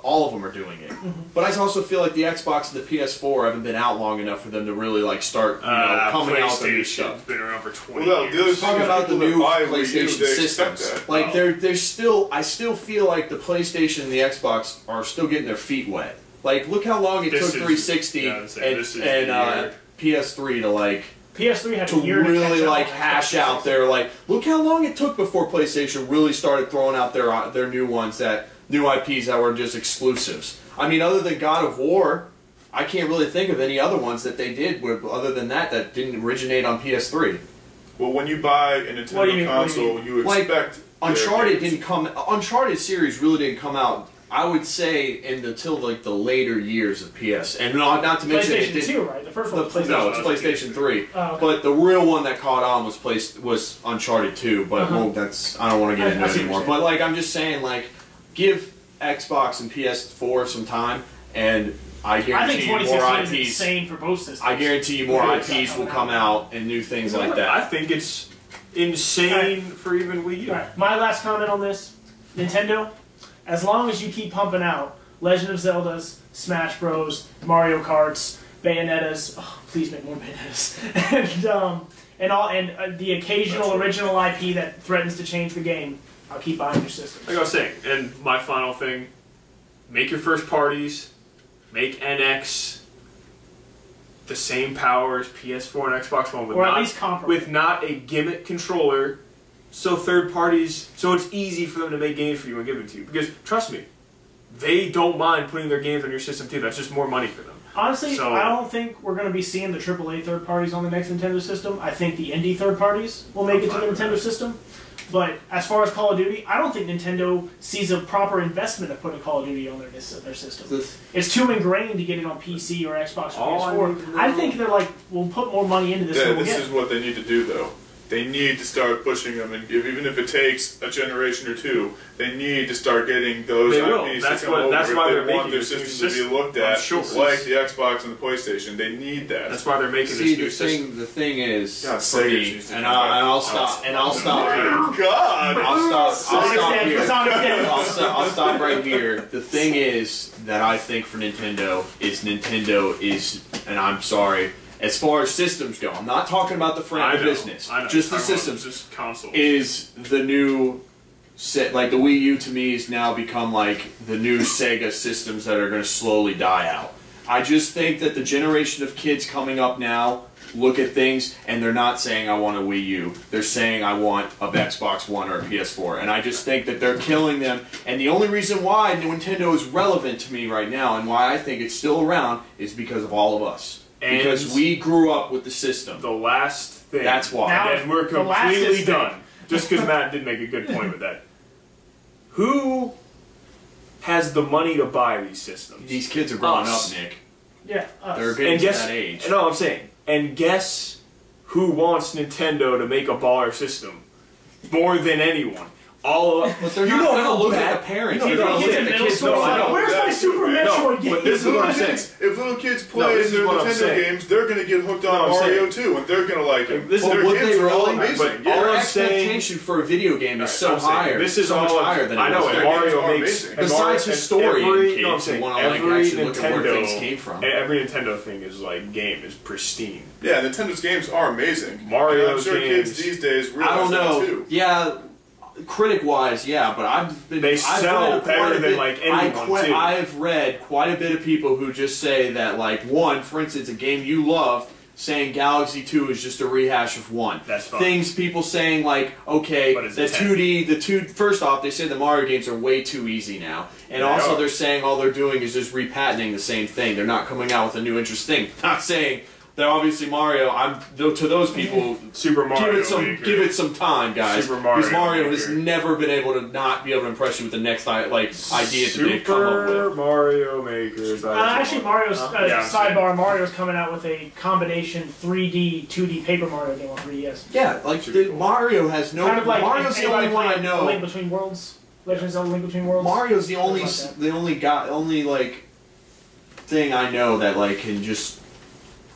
Speaker 3: All of them are doing it. But I also feel like the Xbox and the PS4 haven't been out long enough for them to really start coming out with new stuff.
Speaker 1: PlayStation's been around for 20
Speaker 4: Well, the other
Speaker 1: years.
Speaker 4: thing
Speaker 3: Talking
Speaker 4: is
Speaker 3: about the
Speaker 4: people that
Speaker 3: new
Speaker 4: buy Wii U,
Speaker 3: PlayStation
Speaker 4: they expect
Speaker 3: systems,
Speaker 4: that.
Speaker 3: I still feel like the PlayStation and the Xbox are still getting their feet wet. Look how long it
Speaker 1: This
Speaker 3: took
Speaker 1: is-
Speaker 3: 360
Speaker 1: yeah, this is the year.
Speaker 3: PS3 to
Speaker 2: PS3 had
Speaker 3: to
Speaker 2: a year to
Speaker 3: really
Speaker 2: catch up on
Speaker 3: hash
Speaker 2: Xbox.
Speaker 3: out their look how long it took before PlayStation really started throwing out their new ones, new IPs that were just exclusives. I mean, other than God of War, I can't really think of any other ones that they did other than that didn't originate on PS3.
Speaker 4: Well, when you buy a
Speaker 2: What do
Speaker 4: Nintendo
Speaker 2: you mean?
Speaker 4: console, you expect their
Speaker 3: Uncharted
Speaker 4: games.
Speaker 3: didn't come. Uncharted series really didn't come out, I would say, until the later years of PS, and not to mention it
Speaker 2: PlayStation
Speaker 3: did.
Speaker 2: 2, right? The first one was PlayStation
Speaker 3: No, it's
Speaker 2: 2.
Speaker 3: PlayStation 3.
Speaker 2: Oh, okay.
Speaker 3: But the real one that caught on was Uncharted 2. But I don't want to get
Speaker 2: I
Speaker 3: into it
Speaker 2: see what
Speaker 3: anymore.
Speaker 2: you're saying.
Speaker 3: But I'm just saying, give Xbox and PS4 some time, and I
Speaker 2: I think
Speaker 3: guarantee you more
Speaker 2: 2016 is
Speaker 3: IPs.
Speaker 2: insane for both systems.
Speaker 3: I guarantee you more
Speaker 2: Yeah,
Speaker 3: IPs will come out and new things like
Speaker 1: I
Speaker 3: that.
Speaker 1: think it's insane for even Wii U.
Speaker 2: Alright, my last comment on this. Nintendo, as long as you keep pumping out Legend of Zeldas, Smash Bros, Mario Karts, Bayonettas, please make more Bayonettas, and the occasional original IP that threatens to change the game, I'll keep buying your system.
Speaker 1: Like I was saying, and my final thing, make your first parties, make NX the same power as PS4 and Xbox One,
Speaker 2: Or at least comparable.
Speaker 1: with not a gimmick controller, so third parties, so it's easy for them to make games for you and give them to you. Because, trust me, they don't mind putting their games on your system too. That's just more money for them.
Speaker 2: Honestly,
Speaker 1: So-
Speaker 2: I don't think we're going to be seeing the AAA third parties on the next Nintendo system. I think the indie third parties will make
Speaker 1: I'm
Speaker 2: it to
Speaker 1: fine
Speaker 2: the
Speaker 1: with
Speaker 2: Nintendo
Speaker 1: that.
Speaker 2: system. But as far as Call of Duty, I don't think Nintendo sees a proper investment of putting Call of Duty on their system. It's too ingrained to get it on PC or Xbox or
Speaker 1: All I
Speaker 2: PS4.
Speaker 1: need to
Speaker 2: I
Speaker 1: know-
Speaker 2: think they're like, we'll put more money into this
Speaker 4: Yeah,
Speaker 2: than we'll
Speaker 4: this
Speaker 2: get.
Speaker 4: is what they need to do, though. They need to start pushing them, and even if it takes a generation or two, they need to start getting those
Speaker 1: They will.
Speaker 4: IPs
Speaker 1: That's
Speaker 4: to come
Speaker 1: what-
Speaker 4: over
Speaker 1: that's why
Speaker 4: if
Speaker 1: they're
Speaker 4: they want
Speaker 1: making
Speaker 4: their
Speaker 1: this new
Speaker 4: systems to be
Speaker 1: system.
Speaker 4: looked
Speaker 1: I'm
Speaker 4: at
Speaker 1: sure.
Speaker 4: like the Xbox and the PlayStation. They need that.
Speaker 1: That's why they're making
Speaker 3: See,
Speaker 1: this new system.
Speaker 3: the thing is,
Speaker 4: God,
Speaker 3: for
Speaker 4: Sega
Speaker 3: me,
Speaker 4: needs to
Speaker 3: and
Speaker 4: come back.
Speaker 3: I'll stop here.
Speaker 4: God!
Speaker 3: I'll stop here.
Speaker 2: Sonic's dead.
Speaker 3: I'll stop right here. The thing is that I think for Nintendo is, and I'm sorry, as far as systems go, I'm not talking about the
Speaker 1: I know,
Speaker 3: business,
Speaker 1: I know.
Speaker 3: just the
Speaker 1: I want
Speaker 3: systems.
Speaker 1: just consoles.
Speaker 3: Is the new set, the Wii U to me has now become the new Sega systems that are going to slowly die out. I just think that the generation of kids coming up now look at things and they're not saying I want a Wii U. They're saying I want a Xbox One or a PS4. And I just think that they're killing them. And the only reason why Nintendo is relevant to me right now and why I think it's still around is because of all of us.
Speaker 1: And
Speaker 3: Because we grew up with the system.
Speaker 1: the last thing.
Speaker 3: That's why.
Speaker 2: Now-
Speaker 1: And we're
Speaker 2: the last
Speaker 1: completely
Speaker 2: thing.
Speaker 1: done. Just because Matt did make a good point with that. Who has the money to buy these systems?
Speaker 3: These kids are growing
Speaker 1: Us.
Speaker 3: up, Nick.
Speaker 2: Yeah, us.
Speaker 3: They're getting
Speaker 1: And
Speaker 3: to
Speaker 1: guess,
Speaker 3: that age.
Speaker 1: no, I'm saying, and guess who wants Nintendo to make a baller system more than anyone? All of
Speaker 3: But they're
Speaker 1: you
Speaker 3: not
Speaker 1: know
Speaker 3: going
Speaker 1: how
Speaker 3: to look
Speaker 1: bad-
Speaker 3: at the parents.
Speaker 1: you know
Speaker 3: They're
Speaker 1: how
Speaker 3: going to
Speaker 2: Kids
Speaker 3: look
Speaker 2: in
Speaker 3: at the
Speaker 2: middle
Speaker 3: kids.
Speaker 2: school
Speaker 3: No,
Speaker 2: are
Speaker 3: I
Speaker 2: like,
Speaker 3: know.
Speaker 2: where's my Super Metroid? Android game.
Speaker 1: But this is what I'm saying.
Speaker 4: If little kids
Speaker 1: No,
Speaker 4: play
Speaker 1: this is
Speaker 4: their
Speaker 1: what I'm
Speaker 4: Nintendo
Speaker 1: saying.
Speaker 4: games, they're gonna get hooked on
Speaker 1: No, I'm
Speaker 4: Mario
Speaker 1: saying.
Speaker 4: too, and they're gonna like it.
Speaker 1: This is-
Speaker 4: Their
Speaker 3: would
Speaker 4: games
Speaker 3: they
Speaker 4: are all
Speaker 3: really?
Speaker 4: amazing.
Speaker 1: But
Speaker 4: Yeah.
Speaker 1: all
Speaker 3: Their
Speaker 1: I'm saying-
Speaker 3: expectation for a video game is so
Speaker 1: I'm saying,
Speaker 3: higher.
Speaker 1: This is
Speaker 3: so much
Speaker 1: all
Speaker 3: higher than
Speaker 1: I
Speaker 3: it
Speaker 1: know.
Speaker 3: was.
Speaker 1: And
Speaker 4: Their
Speaker 1: Mario
Speaker 4: games are
Speaker 1: makes
Speaker 4: amazing.
Speaker 3: Besides
Speaker 1: and
Speaker 3: historian
Speaker 1: every,
Speaker 3: kids
Speaker 1: no, I'm
Speaker 3: who
Speaker 1: saying
Speaker 3: wanna, like,
Speaker 1: every
Speaker 3: actually look at where
Speaker 1: Nintendo-
Speaker 3: things came from.
Speaker 1: Every Nintendo thing is like game is pristine.
Speaker 4: Yeah, Nintendo's games are amazing.
Speaker 1: Mario
Speaker 4: and I'm sure
Speaker 1: games-
Speaker 4: kids these days realize
Speaker 3: I don't know.
Speaker 4: that too.
Speaker 3: Yeah, critic wise, yeah, but
Speaker 1: They sell
Speaker 3: read quite
Speaker 1: better
Speaker 3: a
Speaker 1: than,
Speaker 3: bit-
Speaker 1: like, anyone, too.
Speaker 3: I've read quite a bit of people who just say that, like, one, for instance, a game you love, saying Galaxy 2 is just a rehash of 1.
Speaker 1: That's fine.
Speaker 3: Things people saying, like, okay,
Speaker 1: But it's
Speaker 3: the
Speaker 1: a 10.
Speaker 3: 2D, first off, they say the Mario games are way too easy now. And
Speaker 1: They
Speaker 3: also
Speaker 1: are.
Speaker 3: they're saying all they're doing is just repatenting the same thing. They're not coming out with a new interesting thing. Not saying that obviously Mario, to those people,
Speaker 1: Super Mario Maker.
Speaker 3: give it some time, guys.
Speaker 1: Super Mario
Speaker 3: Because Mario has
Speaker 1: Maker.
Speaker 3: never been able to not be able to impress you with the next idea that they've come up
Speaker 1: Super
Speaker 3: with.
Speaker 1: Mario Maker. is
Speaker 2: Actually, Mario's
Speaker 1: Yeah, I'm saying.
Speaker 2: sidebar. Mario's coming out with a combination 3D, 2D Paper Mario game on 3DS.
Speaker 3: Yeah, like
Speaker 1: Super cool.
Speaker 3: Mario has no.
Speaker 2: Kind of like
Speaker 3: Mario's the only one I
Speaker 2: Link
Speaker 3: know.
Speaker 2: Between Worlds. Legend of Zelda: Link Between Worlds.
Speaker 3: Mario's the only
Speaker 2: Stuff like
Speaker 3: like thing I know that like can just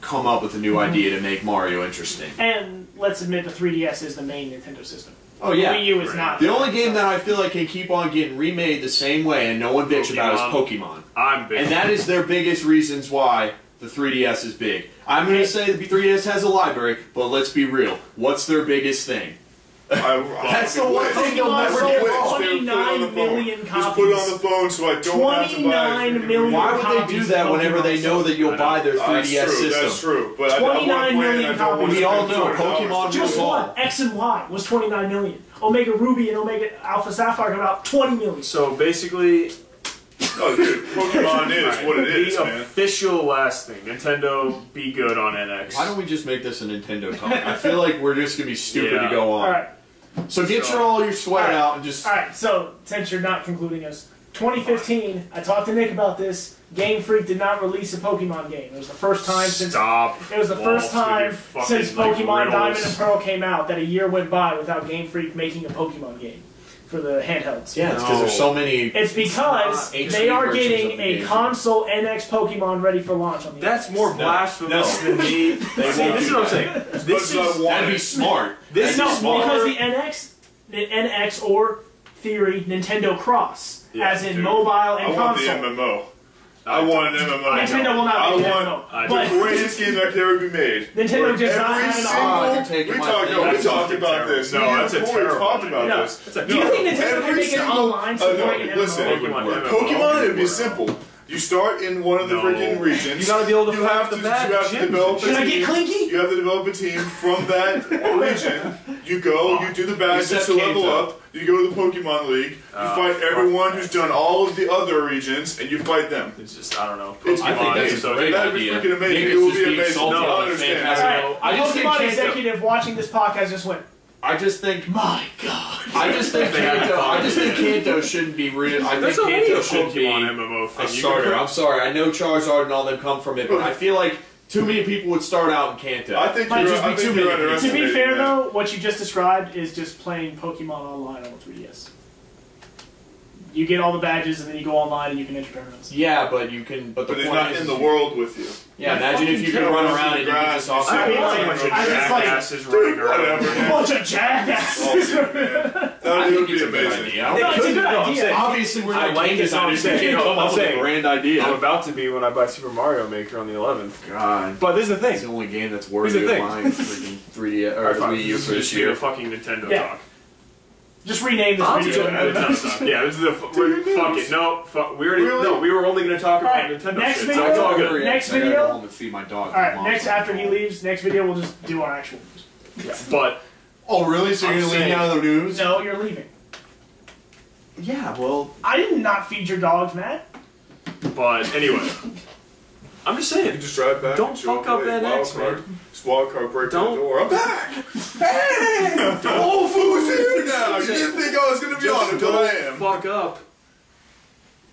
Speaker 3: come up with a new idea to make Mario interesting.
Speaker 2: And let's admit the 3DS is the main Nintendo system.
Speaker 3: Oh yeah.
Speaker 2: Wii U is
Speaker 1: Right.
Speaker 2: not.
Speaker 3: The only game that I feel like can keep on getting remade the same way and no one bitch about is Pokemon.
Speaker 1: I'm big.
Speaker 3: And that is their biggest reasons why the 3DS is big. I'm going to say the 3DS has a library, but let's be real. What's their biggest thing? That's the one thing you'll never
Speaker 2: sold
Speaker 3: get
Speaker 4: Wait,
Speaker 3: wrong.
Speaker 4: dude, put it on the
Speaker 2: 29
Speaker 4: phone.
Speaker 2: million
Speaker 4: Just put it on
Speaker 2: copies.
Speaker 4: the phone so I don't have to buy a
Speaker 2: 29
Speaker 4: freaking
Speaker 2: million
Speaker 4: remote.
Speaker 3: Why would they do that whenever they know that you'll buy their 3DS
Speaker 4: That's true,
Speaker 3: system?
Speaker 4: that's true. But I
Speaker 2: 29
Speaker 4: want to play it,
Speaker 2: million
Speaker 4: and I don't want
Speaker 2: copies.
Speaker 4: to
Speaker 3: We all
Speaker 4: spend
Speaker 3: know
Speaker 4: $200.
Speaker 3: Pokemon
Speaker 2: Just
Speaker 3: was
Speaker 2: one, X and Y was 29 million. Omega Ruby and Omega Alpha Sapphire come out 20 million.
Speaker 1: So basically,
Speaker 4: Oh, dude, Pokemon is what it is,
Speaker 1: the
Speaker 4: man.
Speaker 1: official last thing. Nintendo, be good on NX.
Speaker 3: Why don't we just make this a Nintendo talk? I feel like we're just going to be stupid
Speaker 1: Yeah.
Speaker 3: to go on.
Speaker 2: Alright,
Speaker 3: So get all your sweat out and just...
Speaker 2: alright, so since you're not concluding us, 2015, I talked to Nick about this. Game Freak did not release a Pokemon game. It was the first time since
Speaker 1: Stop.
Speaker 2: it was the
Speaker 1: Waltz
Speaker 2: first
Speaker 1: with your
Speaker 2: time
Speaker 1: fucking,
Speaker 2: since
Speaker 1: like,
Speaker 2: Pokemon Diamond
Speaker 1: riddles.
Speaker 2: and Pearl came out that a year went by without Game Freak making a Pokemon game for the handhelds.
Speaker 3: Yeah, it's because there's so many...
Speaker 2: It's because
Speaker 3: not
Speaker 2: they are
Speaker 3: HD versions
Speaker 2: getting
Speaker 3: of the
Speaker 2: a
Speaker 3: game.
Speaker 2: console NX Pokemon ready for launch on the
Speaker 1: That's
Speaker 2: NX.
Speaker 1: more blasphemous
Speaker 3: No.
Speaker 1: than me. See,
Speaker 3: won't
Speaker 1: this is
Speaker 3: do
Speaker 1: what I'm
Speaker 3: that.
Speaker 1: saying.
Speaker 4: As
Speaker 1: This
Speaker 4: much as I
Speaker 1: is
Speaker 4: want
Speaker 3: That'd be
Speaker 4: it.
Speaker 3: smart.
Speaker 1: This
Speaker 2: No,
Speaker 1: is more.
Speaker 2: because the NX or theory Nintendo Cross,
Speaker 1: Yeah,
Speaker 2: as in
Speaker 1: dude.
Speaker 2: mobile
Speaker 4: I
Speaker 2: and
Speaker 4: want the
Speaker 2: console.
Speaker 4: MMO. I want an MMO.
Speaker 2: Nintendo will not be
Speaker 4: I
Speaker 2: MMO,
Speaker 4: want
Speaker 1: I
Speaker 2: but
Speaker 4: the greatest game that could ever be made.
Speaker 2: Nintendo
Speaker 4: Where
Speaker 2: does not
Speaker 4: every
Speaker 2: have an
Speaker 4: single-
Speaker 3: online. You're taking
Speaker 4: We
Speaker 3: my
Speaker 4: talked,
Speaker 3: thing.
Speaker 4: no, we
Speaker 1: That's
Speaker 4: talked
Speaker 1: fucking
Speaker 4: about
Speaker 1: terrible.
Speaker 4: this.
Speaker 1: No,
Speaker 4: Me and
Speaker 1: that's a
Speaker 4: Corey
Speaker 1: terrible
Speaker 4: talked
Speaker 1: idea.
Speaker 4: about
Speaker 2: No.
Speaker 4: this.
Speaker 1: That's a
Speaker 2: Do you think Nintendo
Speaker 4: every
Speaker 2: can make an
Speaker 4: single-
Speaker 2: online supporting an MMO?
Speaker 4: listen,
Speaker 1: Pokemon
Speaker 4: Pokemon, it would be
Speaker 1: MMO.
Speaker 4: simple. You start in one of the
Speaker 1: No.
Speaker 4: freaking regions.
Speaker 1: You gotta be able to
Speaker 4: You
Speaker 1: fight
Speaker 4: have
Speaker 1: the
Speaker 4: to,
Speaker 1: bad
Speaker 4: you have to
Speaker 1: gyms
Speaker 4: develop
Speaker 1: and
Speaker 4: a
Speaker 2: Should I
Speaker 4: team.
Speaker 2: get Clinky?
Speaker 4: You have to develop a team from that region. You go, you do the badges
Speaker 3: Except
Speaker 4: to level
Speaker 3: Kanto.
Speaker 4: up. You go to the Pokemon League. You fight
Speaker 1: fuck
Speaker 4: everyone
Speaker 1: that.
Speaker 4: who's done all of the other regions, and you fight them.
Speaker 1: It's just, I don't know.
Speaker 4: It's-
Speaker 3: I think that's a
Speaker 1: so
Speaker 3: great
Speaker 4: that'd be
Speaker 3: idea.
Speaker 4: freaking amazing.
Speaker 3: Nick
Speaker 4: It
Speaker 3: is
Speaker 4: will
Speaker 3: just
Speaker 4: be
Speaker 3: being
Speaker 4: amazing.
Speaker 3: salty
Speaker 4: No, I
Speaker 3: on the
Speaker 4: understand.
Speaker 3: fantastic
Speaker 2: Alright,
Speaker 3: note.
Speaker 2: a
Speaker 3: I just think
Speaker 2: Pokemon
Speaker 3: Kanto-
Speaker 2: executive watching this podcast just went,
Speaker 3: I just think...
Speaker 2: my god.
Speaker 3: I just think
Speaker 1: They had
Speaker 3: Kanto.
Speaker 1: fun.
Speaker 3: I just think Kanto shouldn't be real. I
Speaker 1: There's
Speaker 3: think
Speaker 1: already
Speaker 3: Kanto
Speaker 1: a
Speaker 3: should be
Speaker 1: Pokemon MMO thing.
Speaker 3: a
Speaker 1: You
Speaker 3: starter.
Speaker 1: can-
Speaker 3: I'm sorry. I know Charizard and all them come from it, but I feel like too many people would start out in Kanto.
Speaker 4: I think
Speaker 2: Might
Speaker 4: you're,
Speaker 2: just be
Speaker 4: I
Speaker 3: too
Speaker 4: think
Speaker 3: many.
Speaker 4: you're
Speaker 3: To be
Speaker 2: To
Speaker 4: underestimating
Speaker 2: be fair,
Speaker 4: that.
Speaker 2: though, what you just described is just playing Pokemon online on the 3DS. You get all the badges, and then you go online and you can enter tournaments.
Speaker 3: Yeah, but you can. But the
Speaker 4: But it's
Speaker 3: point
Speaker 4: not
Speaker 3: is,
Speaker 4: in the world with you.
Speaker 3: Yeah, imagine if you could
Speaker 2: fucking
Speaker 3: run
Speaker 4: kill
Speaker 3: around and you could
Speaker 4: grass
Speaker 3: just also.
Speaker 2: I mean, like,
Speaker 1: a bunch of
Speaker 2: I just like-
Speaker 1: jackasses running around.
Speaker 4: Whatever.
Speaker 2: Bunch of jackasses.
Speaker 4: That
Speaker 3: I
Speaker 4: would
Speaker 3: think
Speaker 4: be
Speaker 3: it's a good
Speaker 4: amazing.
Speaker 3: idea.
Speaker 2: No, it's a good
Speaker 1: No, I'm
Speaker 2: idea.
Speaker 1: saying-
Speaker 3: Obviously, we're
Speaker 1: I
Speaker 3: not
Speaker 1: like
Speaker 3: game
Speaker 1: it, so I'm
Speaker 3: designers. We
Speaker 1: saying-
Speaker 3: can't come
Speaker 1: I'm
Speaker 3: up with a
Speaker 1: saying-
Speaker 3: grand
Speaker 1: I'm
Speaker 3: idea.
Speaker 1: about to be when I buy Super Mario Maker on the 11th.
Speaker 3: God,
Speaker 1: But this is the
Speaker 3: it's
Speaker 1: thing.
Speaker 3: the only game that's
Speaker 1: Here's
Speaker 3: worthy
Speaker 1: the
Speaker 3: of
Speaker 1: thing.
Speaker 3: mine. Freaking 3D or
Speaker 1: Alright, fine.
Speaker 3: Wii U
Speaker 1: This
Speaker 3: for
Speaker 1: is
Speaker 3: this
Speaker 1: just be a
Speaker 3: year.
Speaker 1: fucking Nintendo
Speaker 2: Yeah.
Speaker 1: talk.
Speaker 2: Just rename this video.
Speaker 1: Yeah, this is the fuck it. No, fuck. We already
Speaker 4: Really?
Speaker 1: no. We were only gonna talk about
Speaker 2: Alright,
Speaker 1: Nintendo
Speaker 2: next
Speaker 1: shit.
Speaker 2: video-
Speaker 1: So it's all good.
Speaker 3: Hurry up,
Speaker 2: Next
Speaker 3: I gotta
Speaker 2: video?
Speaker 3: go home and feed my dog.
Speaker 2: Alright,
Speaker 3: Mom's
Speaker 2: next
Speaker 3: on
Speaker 2: after
Speaker 3: the
Speaker 2: he
Speaker 3: phone.
Speaker 2: leaves, next video we'll just do our actual news.
Speaker 1: Yeah, but
Speaker 3: Oh, really? So you're
Speaker 1: I'm
Speaker 3: gonna leave
Speaker 1: saying-
Speaker 3: me out of the news?
Speaker 2: No, you're leaving.
Speaker 3: Yeah. Well,
Speaker 2: I did not feed your dogs, Matt.
Speaker 1: anyway, I'm just
Speaker 4: You
Speaker 1: saying.
Speaker 4: just drive back.
Speaker 1: Don't
Speaker 4: and show
Speaker 1: fuck up
Speaker 4: up
Speaker 1: that
Speaker 4: late.
Speaker 1: X,
Speaker 4: Wild
Speaker 1: man.
Speaker 4: card. Just wild card break
Speaker 1: Don't-
Speaker 4: the door. I'm back. Hey, Whole Foods here now. You didn't think I was gonna be on it, but I am.
Speaker 1: Fuck up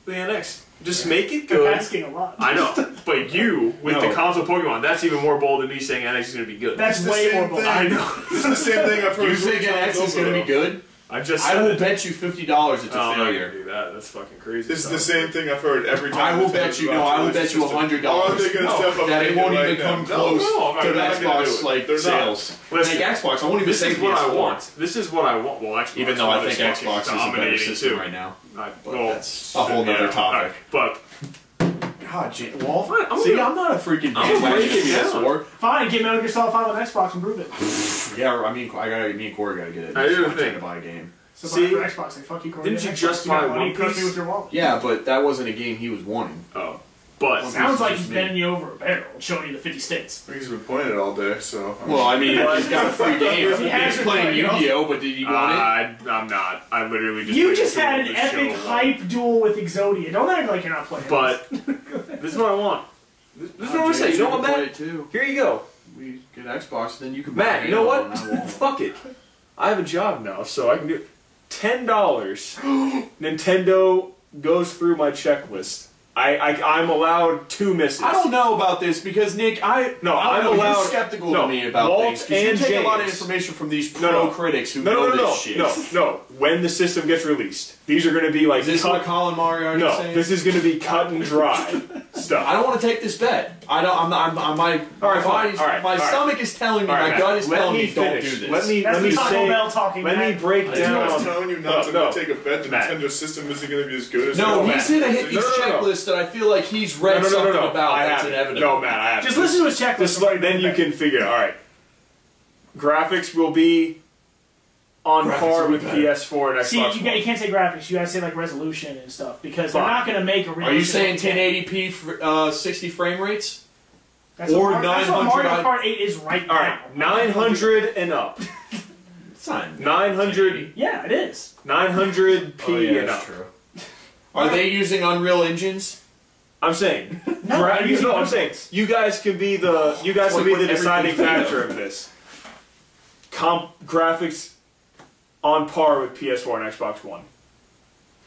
Speaker 1: the NX. Just make it
Speaker 2: You're
Speaker 1: good.
Speaker 2: asking a lot.
Speaker 1: I know, but you with
Speaker 3: No.
Speaker 1: the console Pokemon, that's even more bold than me saying NX is gonna be good.
Speaker 2: That's
Speaker 4: It's the
Speaker 2: way
Speaker 4: same
Speaker 2: more bold.
Speaker 4: thing.
Speaker 1: I know.
Speaker 4: This is the same thing I've heard.
Speaker 3: you think NX is gonna be good?
Speaker 1: I just
Speaker 3: I
Speaker 1: said
Speaker 3: will
Speaker 1: it.
Speaker 3: bet you $50 it's
Speaker 1: No,
Speaker 3: a
Speaker 1: I'm not gonna
Speaker 3: failure.
Speaker 1: do that. That's fucking crazy.
Speaker 4: This is the same thing I've heard every time.
Speaker 3: I will
Speaker 4: Nintendo's
Speaker 3: bet you.
Speaker 4: about
Speaker 3: No, I will
Speaker 4: release
Speaker 3: bet you
Speaker 4: system.
Speaker 3: $100.
Speaker 4: Are they going to step up
Speaker 3: that
Speaker 4: and
Speaker 3: it
Speaker 4: make
Speaker 3: won't
Speaker 4: like
Speaker 3: even
Speaker 4: them?
Speaker 3: come close
Speaker 4: No,
Speaker 3: to the
Speaker 4: they're not gonna do
Speaker 3: Xbox
Speaker 4: it.
Speaker 3: like
Speaker 4: They're not.
Speaker 3: sales.
Speaker 1: Listen,
Speaker 3: Like Xbox, I won't even
Speaker 1: This
Speaker 3: say
Speaker 1: is what I
Speaker 3: PS4.
Speaker 1: want. This is what I want. Well, Xbox
Speaker 3: Even though I
Speaker 1: One
Speaker 3: think
Speaker 1: is fucking
Speaker 3: Xbox is a better
Speaker 1: dominating,
Speaker 3: system
Speaker 1: too.
Speaker 3: right now. But
Speaker 1: Well,
Speaker 3: that's a whole nother
Speaker 1: yeah,
Speaker 3: topic.
Speaker 1: But
Speaker 3: God, Walt.
Speaker 1: Fine, I'm
Speaker 3: See,
Speaker 1: gonna-
Speaker 3: I'm not a freaking
Speaker 1: I'm gonna break it
Speaker 3: PS4.
Speaker 2: Fine, get Metal Gear Solid 5 on Xbox and prove it.
Speaker 3: Yeah, I mean, me and Corey gotta get it.
Speaker 1: I do
Speaker 3: I'm
Speaker 1: think-
Speaker 3: to buy a game.
Speaker 2: So
Speaker 1: See,
Speaker 2: buy it for Xbox, like, fuck you, Corey.
Speaker 1: didn't you
Speaker 2: Xbox,
Speaker 1: just
Speaker 2: got
Speaker 1: buy
Speaker 2: money,
Speaker 1: One
Speaker 2: trust me
Speaker 1: Piece?
Speaker 2: with your wallet.
Speaker 3: Yeah, but that wasn't a game he was wanting.
Speaker 1: oh, but
Speaker 2: Sounds like
Speaker 3: just
Speaker 2: he's
Speaker 3: me.
Speaker 2: bending you over a barrel and showing you the 50 states.
Speaker 4: I think he's been playing it all day, so.
Speaker 3: Well, I mean, he's got a free game.
Speaker 2: He has
Speaker 3: He's
Speaker 2: it,
Speaker 3: playing
Speaker 2: you know?
Speaker 3: Yu-Gi-Oh, but did you want
Speaker 1: I'm not. I literally just.
Speaker 2: You
Speaker 1: played
Speaker 2: just
Speaker 1: the
Speaker 2: had an
Speaker 1: game of the
Speaker 2: epic
Speaker 1: show.
Speaker 2: hype duel with Exodia. Don't act like you're not playing.
Speaker 1: But this is what I want. This is what I'm saying. You know what,
Speaker 3: play
Speaker 1: Matt?
Speaker 3: it too.
Speaker 1: Here you go,
Speaker 3: We get Xbox, then you can buy
Speaker 1: Matt. You know
Speaker 3: Halo,
Speaker 1: what?
Speaker 3: and I won't.
Speaker 1: Fuck it. I have a job now, so I can do $10. Nintendo goes through my checklist. I'm allowed 2 misses.
Speaker 3: I don't know about this because Nick, I'm
Speaker 1: allowed-
Speaker 3: you're skeptical
Speaker 1: no,
Speaker 3: of me about
Speaker 1: Walt
Speaker 3: things because you
Speaker 1: and
Speaker 3: take a lot of
Speaker 1: James.
Speaker 3: information from these
Speaker 1: No,
Speaker 3: pro
Speaker 1: no.
Speaker 3: critics who know this shit.
Speaker 1: No. When the system gets released, these are going to be like
Speaker 3: Is this what Colin Murray already
Speaker 1: no.
Speaker 3: saying?
Speaker 1: This is going to be cut and dry stuff.
Speaker 3: I don't want to take this bet. I don't. I'm my
Speaker 1: All right,
Speaker 3: my
Speaker 1: fine.
Speaker 3: body's-
Speaker 1: All right,
Speaker 3: my
Speaker 1: all right.
Speaker 3: stomach is telling me,
Speaker 1: All right,
Speaker 3: my gut is
Speaker 1: let
Speaker 3: telling
Speaker 1: me
Speaker 3: me, don't
Speaker 1: finish.
Speaker 3: do this.
Speaker 1: Let me
Speaker 2: That's the Taco
Speaker 1: say.
Speaker 2: Bell talking.
Speaker 1: Let me
Speaker 2: Matt.
Speaker 1: break
Speaker 4: I was
Speaker 1: down.
Speaker 4: telling you not to
Speaker 1: No.
Speaker 4: take a bet. The
Speaker 1: Matt.
Speaker 4: Nintendo system isn't going to be as good as
Speaker 3: No,
Speaker 4: it
Speaker 3: he's
Speaker 4: is.
Speaker 3: gonna hit these
Speaker 1: No.
Speaker 3: checklists that I feel like he's read something about
Speaker 1: I
Speaker 3: that's
Speaker 1: haven't.
Speaker 3: inevitable.
Speaker 1: No, Matt, I haven't.
Speaker 2: Just listen to his checklist.
Speaker 1: Just
Speaker 2: before
Speaker 1: then you
Speaker 2: bet.
Speaker 1: can figure it out. All right. Graphics will be on
Speaker 3: Graphics
Speaker 1: par
Speaker 3: will be
Speaker 1: with
Speaker 3: better.
Speaker 1: PS4 and
Speaker 2: See,
Speaker 1: Xbox
Speaker 2: you
Speaker 1: One.
Speaker 2: can't say graphics. You gotta say like resolution and stuff because they're
Speaker 1: Fine.
Speaker 2: not gonna make a real.
Speaker 3: Are you saying 1080p for 60 frame rates?
Speaker 2: That's
Speaker 3: or
Speaker 2: what that's what
Speaker 3: 900
Speaker 2: Mario Kart 8 is right
Speaker 1: All
Speaker 2: now.
Speaker 1: right, 900 and up.
Speaker 3: It's not
Speaker 1: 900,
Speaker 2: Yeah, it is.
Speaker 1: 900p
Speaker 3: Oh, yeah,
Speaker 1: and
Speaker 3: that's
Speaker 1: up.
Speaker 3: true. Are they using Unreal engines?
Speaker 1: I'm saying.
Speaker 2: No, they're using
Speaker 1: I'm saying. You guys can be the deciding factor of this. Graphics on par with PS4 and Xbox One.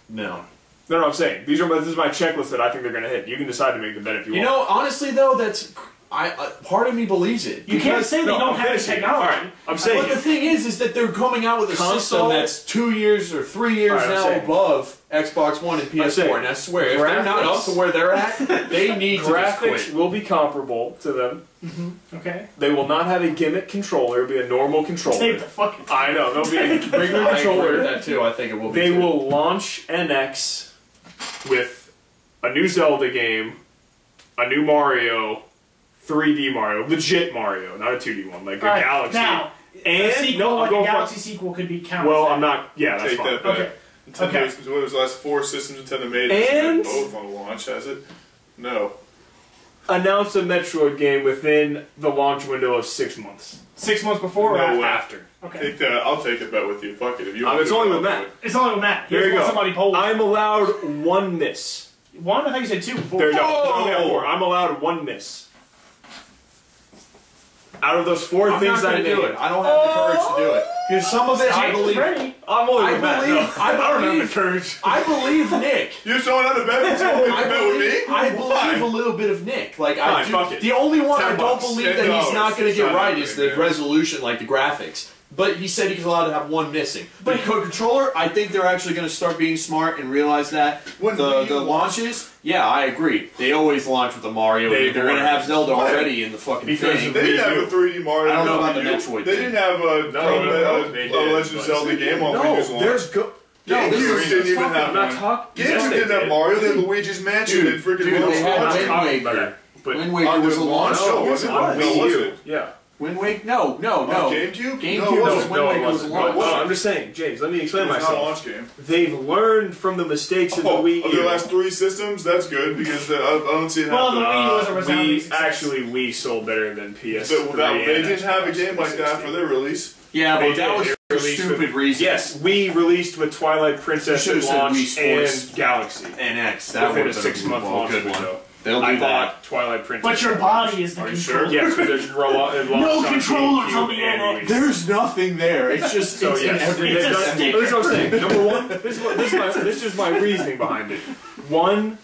Speaker 3: No.
Speaker 1: No, I'm saying this is my checklist that I think they're going to hit. You can decide to make the bet if you
Speaker 3: You
Speaker 1: want.
Speaker 3: know, honestly though, that's part of me believes it.
Speaker 2: You can't say they
Speaker 1: No,
Speaker 2: don't
Speaker 1: I'm
Speaker 2: have the
Speaker 1: finishing.
Speaker 2: technology.
Speaker 1: All right, I'm saying.
Speaker 3: But the thing is that they're coming out with a
Speaker 1: Console-
Speaker 3: system that's 2 years or 3 years
Speaker 1: Alright, I'm
Speaker 3: now
Speaker 1: saying.
Speaker 3: above Xbox One and PS4.
Speaker 1: saying,
Speaker 3: And I swear, if they're not up
Speaker 1: graphics-
Speaker 3: to where they're at, they need to just
Speaker 1: Graphics
Speaker 3: quit.
Speaker 1: will be comparable to them.
Speaker 2: Okay.
Speaker 1: They will not have a gimmick controller. It'll be a normal controller.
Speaker 2: Save the fucking.
Speaker 1: I know. They'll be a regular
Speaker 3: I agree with
Speaker 1: controller.
Speaker 3: that too. I think it will be.
Speaker 1: They
Speaker 3: too.
Speaker 1: will launch NX with a new Zelda game, a new Mario, 3D Mario, legit Mario, not a 2D one, like a
Speaker 2: Alright,
Speaker 1: Galaxy.
Speaker 2: now,
Speaker 1: and
Speaker 2: a sequel,
Speaker 1: no, I'm
Speaker 2: like a
Speaker 1: going
Speaker 2: Galaxy
Speaker 1: for.
Speaker 2: sequel could be counted.
Speaker 1: Well, I'm not. Yeah, that's
Speaker 4: Take
Speaker 1: fine.
Speaker 4: that bet.
Speaker 2: Okay.
Speaker 4: Nintendo's, what was the last 4 systems Nintendo made?
Speaker 1: And-
Speaker 4: It's both on launch, has it? No.
Speaker 1: Announce a Metroid game within the launch window of 6 months.
Speaker 2: 6 months before or
Speaker 4: No
Speaker 2: after?
Speaker 4: way.
Speaker 1: After.
Speaker 2: Okay.
Speaker 4: Take that. I'll take the bet with you. Fuck it. If you want
Speaker 1: It's
Speaker 4: to do
Speaker 1: only
Speaker 4: it,
Speaker 1: with
Speaker 4: I'll
Speaker 1: Matt.
Speaker 4: do it.
Speaker 2: It's only with Matt. He
Speaker 1: There you
Speaker 2: doesn't
Speaker 1: go.
Speaker 2: want somebody polled.
Speaker 1: I'm allowed 1 miss.
Speaker 2: One, I think you said 2 before.
Speaker 1: There you go.
Speaker 3: Whoa!
Speaker 1: No, 4. I'm allowed 1 miss. Out of those 4
Speaker 3: I'm
Speaker 1: things
Speaker 3: not
Speaker 1: I
Speaker 3: going to
Speaker 1: named,
Speaker 3: do it. I don't have the courage to do it because some of it I
Speaker 2: James is
Speaker 3: believe.
Speaker 2: ready.
Speaker 1: I'm only
Speaker 3: I
Speaker 1: with Matt.
Speaker 3: believe-
Speaker 1: No,
Speaker 3: I
Speaker 1: don't have
Speaker 3: believe-
Speaker 1: the courage.
Speaker 3: I believe Nick.
Speaker 4: You're showing out a bet with me?
Speaker 3: I
Speaker 4: Bet with me?
Speaker 3: believe, I believe a little bit of Nick. Like I
Speaker 1: Fine,
Speaker 3: do.
Speaker 1: fuck it.
Speaker 3: The only one I
Speaker 1: $10,
Speaker 3: don't believe that he's not going to get
Speaker 4: $10.
Speaker 3: right is the
Speaker 4: Yeah.
Speaker 3: resolution, like the graphics. But he said he's allowed to have 1 missing. But controller, I think they're actually going to start being smart and realize that
Speaker 4: When
Speaker 3: the
Speaker 4: Wii U
Speaker 3: launches. Yeah, I agree. They always launch with the Mario.
Speaker 1: They
Speaker 3: They're going to
Speaker 1: do.
Speaker 3: have Zelda
Speaker 4: Why?
Speaker 3: already in the fucking
Speaker 1: Because
Speaker 3: thing.
Speaker 4: They didn't have a 3D Mario.
Speaker 3: I don't know about
Speaker 4: on
Speaker 3: the
Speaker 4: Wii U.
Speaker 3: Metroid
Speaker 4: They
Speaker 3: thing.
Speaker 4: didn't have a
Speaker 1: they did,
Speaker 4: Legend of
Speaker 1: but-
Speaker 4: Zelda game on Wii
Speaker 1: No,
Speaker 4: U's launch.
Speaker 1: there's go.
Speaker 3: No, this
Speaker 4: GameCube
Speaker 3: is-
Speaker 4: didn't even have
Speaker 1: I'm not
Speaker 4: one.
Speaker 1: talking.
Speaker 4: GameCube didn't have Mario. They had Luigi's Mansion and freaking
Speaker 3: dude,
Speaker 4: World's
Speaker 3: they had
Speaker 1: I'm not
Speaker 4: Launch.
Speaker 3: Wind
Speaker 1: talking
Speaker 3: Waker.
Speaker 1: about that. But
Speaker 3: Wind Waker
Speaker 4: On
Speaker 3: was
Speaker 4: the
Speaker 3: a launch.
Speaker 4: launch? No,
Speaker 1: no,
Speaker 4: was it?
Speaker 1: on
Speaker 4: No,
Speaker 1: Wii
Speaker 4: was
Speaker 1: U.
Speaker 4: it?
Speaker 1: Yeah.
Speaker 3: Wind Waker? No.
Speaker 4: On GameCube?
Speaker 3: GameCube
Speaker 4: No, it
Speaker 3: was
Speaker 4: wasn't.
Speaker 3: Wind Waker
Speaker 1: it
Speaker 3: was
Speaker 1: wasn't.
Speaker 3: a launch.
Speaker 1: No, I'm just saying, James, let me explain
Speaker 4: It was not a
Speaker 1: myself.
Speaker 4: launch game.
Speaker 1: They've learned from the mistakes of the Wii
Speaker 4: Of
Speaker 1: U.
Speaker 4: their last 3 systems, that's good because I don't see it
Speaker 2: Well, the
Speaker 4: happening.
Speaker 2: Wii U was a resounding
Speaker 1: we
Speaker 2: success.
Speaker 1: actually Wii sold better than PS3.
Speaker 4: They
Speaker 1: and
Speaker 4: didn't have a
Speaker 1: Xbox
Speaker 4: game like that
Speaker 1: 360.
Speaker 4: for their release.
Speaker 3: Yeah,
Speaker 1: They
Speaker 3: but that
Speaker 1: did.
Speaker 3: was
Speaker 1: They
Speaker 3: for
Speaker 1: released
Speaker 3: stupid
Speaker 1: with-
Speaker 3: reasons.
Speaker 1: Yes, we released with Twilight Princess
Speaker 3: You
Speaker 1: at
Speaker 3: should've said
Speaker 1: launch
Speaker 3: Wii Sports.
Speaker 1: and Galaxy.
Speaker 3: NX. That
Speaker 1: Within
Speaker 3: would
Speaker 1: a
Speaker 3: have been
Speaker 1: 6-month
Speaker 3: a
Speaker 1: launch
Speaker 3: good one.
Speaker 1: window.
Speaker 3: They'll do
Speaker 1: I
Speaker 3: that.
Speaker 1: bought Twilight Princess.
Speaker 2: But your body is the
Speaker 4: Are you
Speaker 2: controller.
Speaker 4: sure?
Speaker 1: Yes, because there's
Speaker 2: No controllers on the
Speaker 1: and
Speaker 2: NX.
Speaker 1: Wii.
Speaker 3: There's nothing there. It's just
Speaker 1: So
Speaker 3: it's in
Speaker 1: yes,
Speaker 3: every.
Speaker 2: It's a
Speaker 1: that's
Speaker 2: sticker.
Speaker 1: what I'm saying. Number 1, this is my reasoning behind it. 1,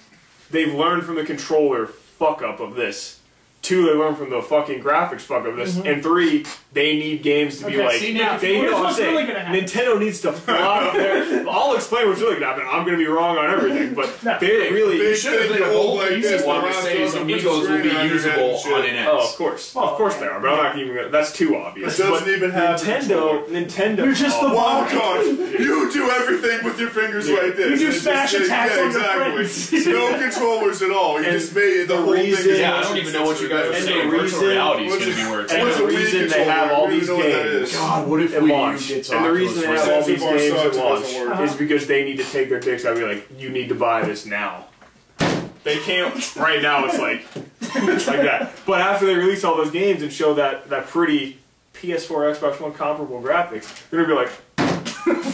Speaker 1: they've learned from the controller fuck up of this. 2, they learned from the fucking graphics fuck up of this. And 3, They need games to be
Speaker 2: Okay,
Speaker 1: like.
Speaker 2: see, now,
Speaker 1: they
Speaker 2: here's
Speaker 1: know what I'm
Speaker 2: what's
Speaker 1: saying.
Speaker 2: really gonna happen.
Speaker 1: Nintendo needs to flop there. I'll explain what's really gonna happen. I'm gonna be wrong on everything, but
Speaker 2: No.
Speaker 1: they really.
Speaker 4: Big
Speaker 3: should have
Speaker 4: thing
Speaker 3: been a
Speaker 4: old
Speaker 3: goal
Speaker 4: like
Speaker 3: easy
Speaker 4: this.
Speaker 3: one
Speaker 4: the
Speaker 3: to
Speaker 4: last
Speaker 3: say is
Speaker 4: one,
Speaker 3: amigos
Speaker 4: put
Speaker 3: will
Speaker 4: the
Speaker 3: be
Speaker 4: screen on your head
Speaker 3: usable
Speaker 4: and shit.
Speaker 3: on NX.
Speaker 1: Oh, of course they are. But I'm not even gonna. That's too obvious.
Speaker 4: It doesn't
Speaker 1: But
Speaker 4: even have
Speaker 1: Nintendo.
Speaker 2: You're just the
Speaker 4: Wild card. You do everything with your fingers like this.
Speaker 2: You do
Speaker 4: It's
Speaker 2: smash
Speaker 4: just-
Speaker 2: attacks on your
Speaker 4: exactly.
Speaker 2: friends.
Speaker 4: No controllers at all. You
Speaker 1: And
Speaker 4: just made the whole
Speaker 1: reason-
Speaker 4: thing. is
Speaker 3: Yeah, I
Speaker 4: motion
Speaker 3: don't even know what you guys are
Speaker 1: And
Speaker 4: sensor.
Speaker 3: saying.
Speaker 1: the
Speaker 3: Virtual
Speaker 1: reason-
Speaker 3: reality is
Speaker 4: what's
Speaker 3: going to
Speaker 4: it-
Speaker 3: be where it's
Speaker 1: And
Speaker 4: What's
Speaker 1: the
Speaker 4: a Wii
Speaker 1: reason they
Speaker 4: controller?
Speaker 1: have all
Speaker 4: I don't
Speaker 1: these
Speaker 4: even know what that
Speaker 1: games.
Speaker 4: is.
Speaker 3: God, what if
Speaker 1: At
Speaker 3: Wii
Speaker 1: launch.
Speaker 3: U gets
Speaker 1: And the
Speaker 3: Oculus
Speaker 1: reason they
Speaker 3: Rift?
Speaker 1: have all these
Speaker 4: Bar
Speaker 1: games
Speaker 4: sucks,
Speaker 1: at
Speaker 4: it
Speaker 1: launch
Speaker 4: doesn't work.
Speaker 1: is because they need to take their dicks out and be like, you need to buy this now. They can't. Right now, it's like that. But after they release all those games and show that pretty PS4, Xbox One comparable graphics, they're gonna be like,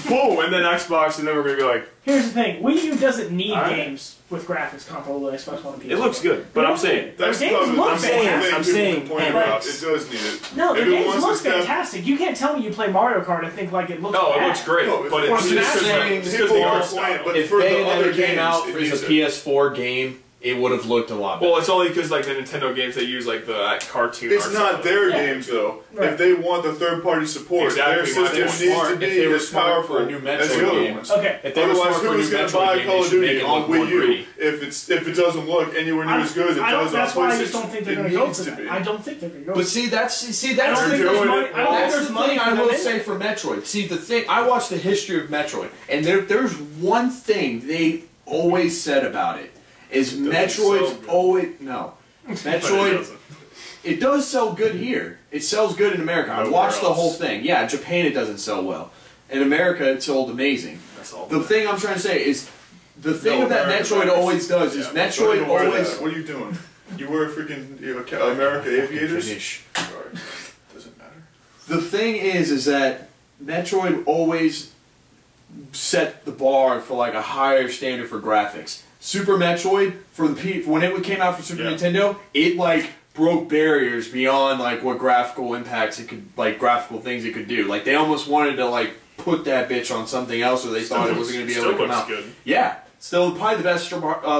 Speaker 1: whoa, and then Xbox, and then we're gonna be like,
Speaker 2: Here's the thing: Wii U doesn't need
Speaker 1: All right.
Speaker 2: games with graphics comparable to Xbox One and PS4.
Speaker 1: it looks good. But I'm saying,
Speaker 4: That's
Speaker 2: Their
Speaker 4: the
Speaker 2: games look
Speaker 1: I'm saying-
Speaker 2: fantastic.
Speaker 1: I'm saying
Speaker 4: point
Speaker 1: NX.
Speaker 4: out. It does need it.
Speaker 2: No, the
Speaker 4: If it
Speaker 2: games
Speaker 4: wants
Speaker 2: look
Speaker 4: to step-
Speaker 2: fantastic. You can't tell me you play Mario Kart and think like it looks
Speaker 1: no,
Speaker 2: bad.
Speaker 1: it looks great.
Speaker 4: No,
Speaker 1: But
Speaker 4: if
Speaker 1: it's
Speaker 4: it's
Speaker 1: just
Speaker 3: just saying
Speaker 1: because
Speaker 4: people
Speaker 1: the
Speaker 4: are
Speaker 1: art
Speaker 4: playing,
Speaker 1: style.
Speaker 4: but
Speaker 3: If
Speaker 4: for the other
Speaker 3: Bayonetta came
Speaker 4: games,
Speaker 3: out
Speaker 4: it
Speaker 3: as
Speaker 4: needs
Speaker 3: a
Speaker 4: it.
Speaker 3: PS4 game, it would have looked a lot better.
Speaker 1: Well, it's only because like the Nintendo games they use like the cartoon.
Speaker 4: It's
Speaker 1: art
Speaker 4: not
Speaker 1: style.
Speaker 4: their
Speaker 2: Yeah.
Speaker 4: games though.
Speaker 2: Right.
Speaker 4: If they want the third-party support,
Speaker 1: Exactly,
Speaker 4: their
Speaker 1: why
Speaker 4: system
Speaker 1: they were
Speaker 4: needs
Speaker 3: smart
Speaker 4: to
Speaker 3: if
Speaker 4: be
Speaker 3: they were
Speaker 4: as
Speaker 3: smart
Speaker 4: powerful
Speaker 3: for a new
Speaker 4: as
Speaker 3: Metroid
Speaker 4: the other
Speaker 3: game.
Speaker 4: ones.
Speaker 2: Okay.
Speaker 3: If they were
Speaker 4: Otherwise,
Speaker 3: smart for a new
Speaker 4: who's going to
Speaker 3: Metroid
Speaker 4: buy
Speaker 3: game,
Speaker 4: Call
Speaker 3: they
Speaker 4: of
Speaker 3: should make
Speaker 4: Duty
Speaker 3: it
Speaker 4: on
Speaker 3: look more
Speaker 4: Wii U
Speaker 3: pretty.
Speaker 4: if it doesn't look anywhere near as good as it
Speaker 2: I don't,
Speaker 4: does on
Speaker 2: that's why I just
Speaker 4: PlayStation?
Speaker 2: don't think they're
Speaker 4: It
Speaker 2: going to go
Speaker 4: needs
Speaker 2: for
Speaker 4: to
Speaker 2: that.
Speaker 4: be.
Speaker 2: I don't think they're going to go.
Speaker 3: But
Speaker 2: for
Speaker 3: see, that's
Speaker 2: I don't think
Speaker 4: They're
Speaker 2: there's
Speaker 4: doing
Speaker 2: money.
Speaker 4: it.
Speaker 2: I don't think
Speaker 3: That's
Speaker 2: there's
Speaker 3: the
Speaker 2: money
Speaker 3: thing
Speaker 2: for
Speaker 3: I
Speaker 2: them
Speaker 3: will
Speaker 2: in
Speaker 3: say
Speaker 2: it.
Speaker 3: for Metroid. See, the thing I watched the history of Metroid, and there's one thing they always said about it is
Speaker 4: sell
Speaker 3: Metroid's
Speaker 4: good.
Speaker 3: always no.
Speaker 1: But it
Speaker 3: Metroid,
Speaker 1: doesn't.
Speaker 3: it does sell good here. It sells good in America. I
Speaker 1: Nowhere
Speaker 3: watched the
Speaker 1: else.
Speaker 3: whole thing. Yeah, in Japan it doesn't sell well. In America it sold amazing.
Speaker 1: That's all.
Speaker 3: The thing I'm trying to say is the thing
Speaker 4: No,
Speaker 3: that
Speaker 4: America
Speaker 3: Metroid
Speaker 4: matters.
Speaker 3: always does is
Speaker 4: Yeah, don't
Speaker 3: Metroid
Speaker 4: even wear
Speaker 3: always
Speaker 4: that. What are you doing? You wear freaking America Aviators?
Speaker 3: finish.
Speaker 4: Sorry. Doesn't matter.
Speaker 3: The thing is that Metroid always set the bar for like a higher standard for graphics. Super Metroid for when it came out for Super
Speaker 1: Yeah.
Speaker 3: Nintendo, it like broke barriers beyond like what graphical impacts it could like graphical things it could do. Like they almost wanted to like put that bitch on something else, or they thought it wasn't going to be able to come out.
Speaker 1: Good.
Speaker 3: Yeah, still probably the best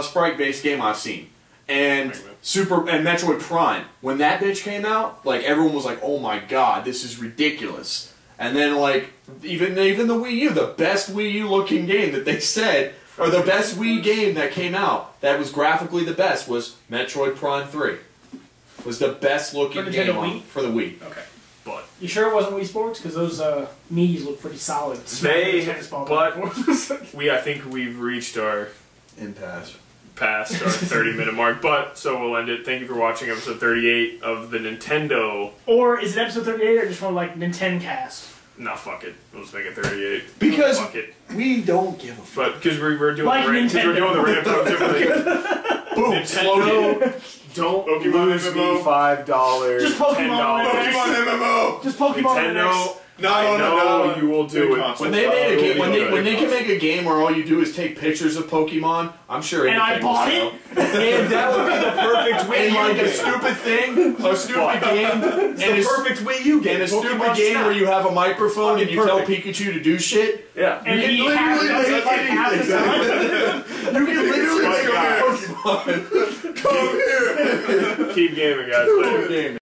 Speaker 3: sprite-based game I've seen. And Metroid Prime, when that bitch came out, like everyone was like, "Oh my god, this is ridiculous." And then like even the Wii U, the best Wii U looking game that they said, or the best Wii game that came out that was graphically the best was Metroid Prime 3. Was the best looking
Speaker 2: For
Speaker 3: game
Speaker 2: Nintendo Wii?
Speaker 3: for the Wii.
Speaker 2: Okay.
Speaker 1: But
Speaker 2: You sure it wasn't Wii Sports? Because those Mii's look pretty solid.
Speaker 1: They-
Speaker 2: Tennis ball
Speaker 1: but-
Speaker 2: back and forth.
Speaker 1: I think we've reached our
Speaker 3: Impasse.
Speaker 1: past our 30-minute mark. But so we'll end it. Thank you for watching episode 38 of the Nintendo.
Speaker 2: Or is it episode 38 or just more like Nintendo Cast?
Speaker 1: Nah, fuck it. We'll just make it 38.
Speaker 3: Because
Speaker 1: Fuck it.
Speaker 3: we don't give a fuck.
Speaker 1: But because we're doing
Speaker 2: Like
Speaker 1: the rank, because we're
Speaker 2: Nintendo.
Speaker 1: doing the random differently.
Speaker 3: Boom,
Speaker 1: Nintendo, don't
Speaker 4: Pokemon
Speaker 1: lose me
Speaker 4: MMO.
Speaker 1: $5,
Speaker 2: Just Pokemon
Speaker 1: $10.
Speaker 4: Pokemon MMO!
Speaker 2: Just Pokemon
Speaker 1: Nintendo,
Speaker 4: No,
Speaker 1: I
Speaker 4: no,
Speaker 1: know
Speaker 4: no.
Speaker 1: you will do
Speaker 4: Good
Speaker 1: it.
Speaker 4: console.
Speaker 3: When they made a game,
Speaker 1: Oh,
Speaker 3: when they can make a game where all you do is take pictures of Pokemon, I'm sure.
Speaker 2: And I
Speaker 3: anything will
Speaker 2: bought
Speaker 3: sell.
Speaker 2: it.
Speaker 1: And that would be the perfect Wii
Speaker 3: And
Speaker 1: U
Speaker 3: like a
Speaker 1: game.
Speaker 3: stupid thing, a stupid game,
Speaker 1: It's
Speaker 3: and
Speaker 1: the perfect Wii U game.
Speaker 3: and a stupid
Speaker 1: Pokemon
Speaker 3: game
Speaker 1: Snap.
Speaker 3: where you have a microphone and you tell
Speaker 1: Perfect.
Speaker 3: Pikachu to do shit.
Speaker 1: Yeah.
Speaker 2: And
Speaker 3: You
Speaker 2: he
Speaker 3: can
Speaker 2: has
Speaker 3: literally
Speaker 2: it like half the time.
Speaker 3: You can literally
Speaker 1: My
Speaker 3: make
Speaker 1: God.
Speaker 3: a Pokemon
Speaker 4: Come here!
Speaker 1: Keep gaming, guys. Later.
Speaker 3: game.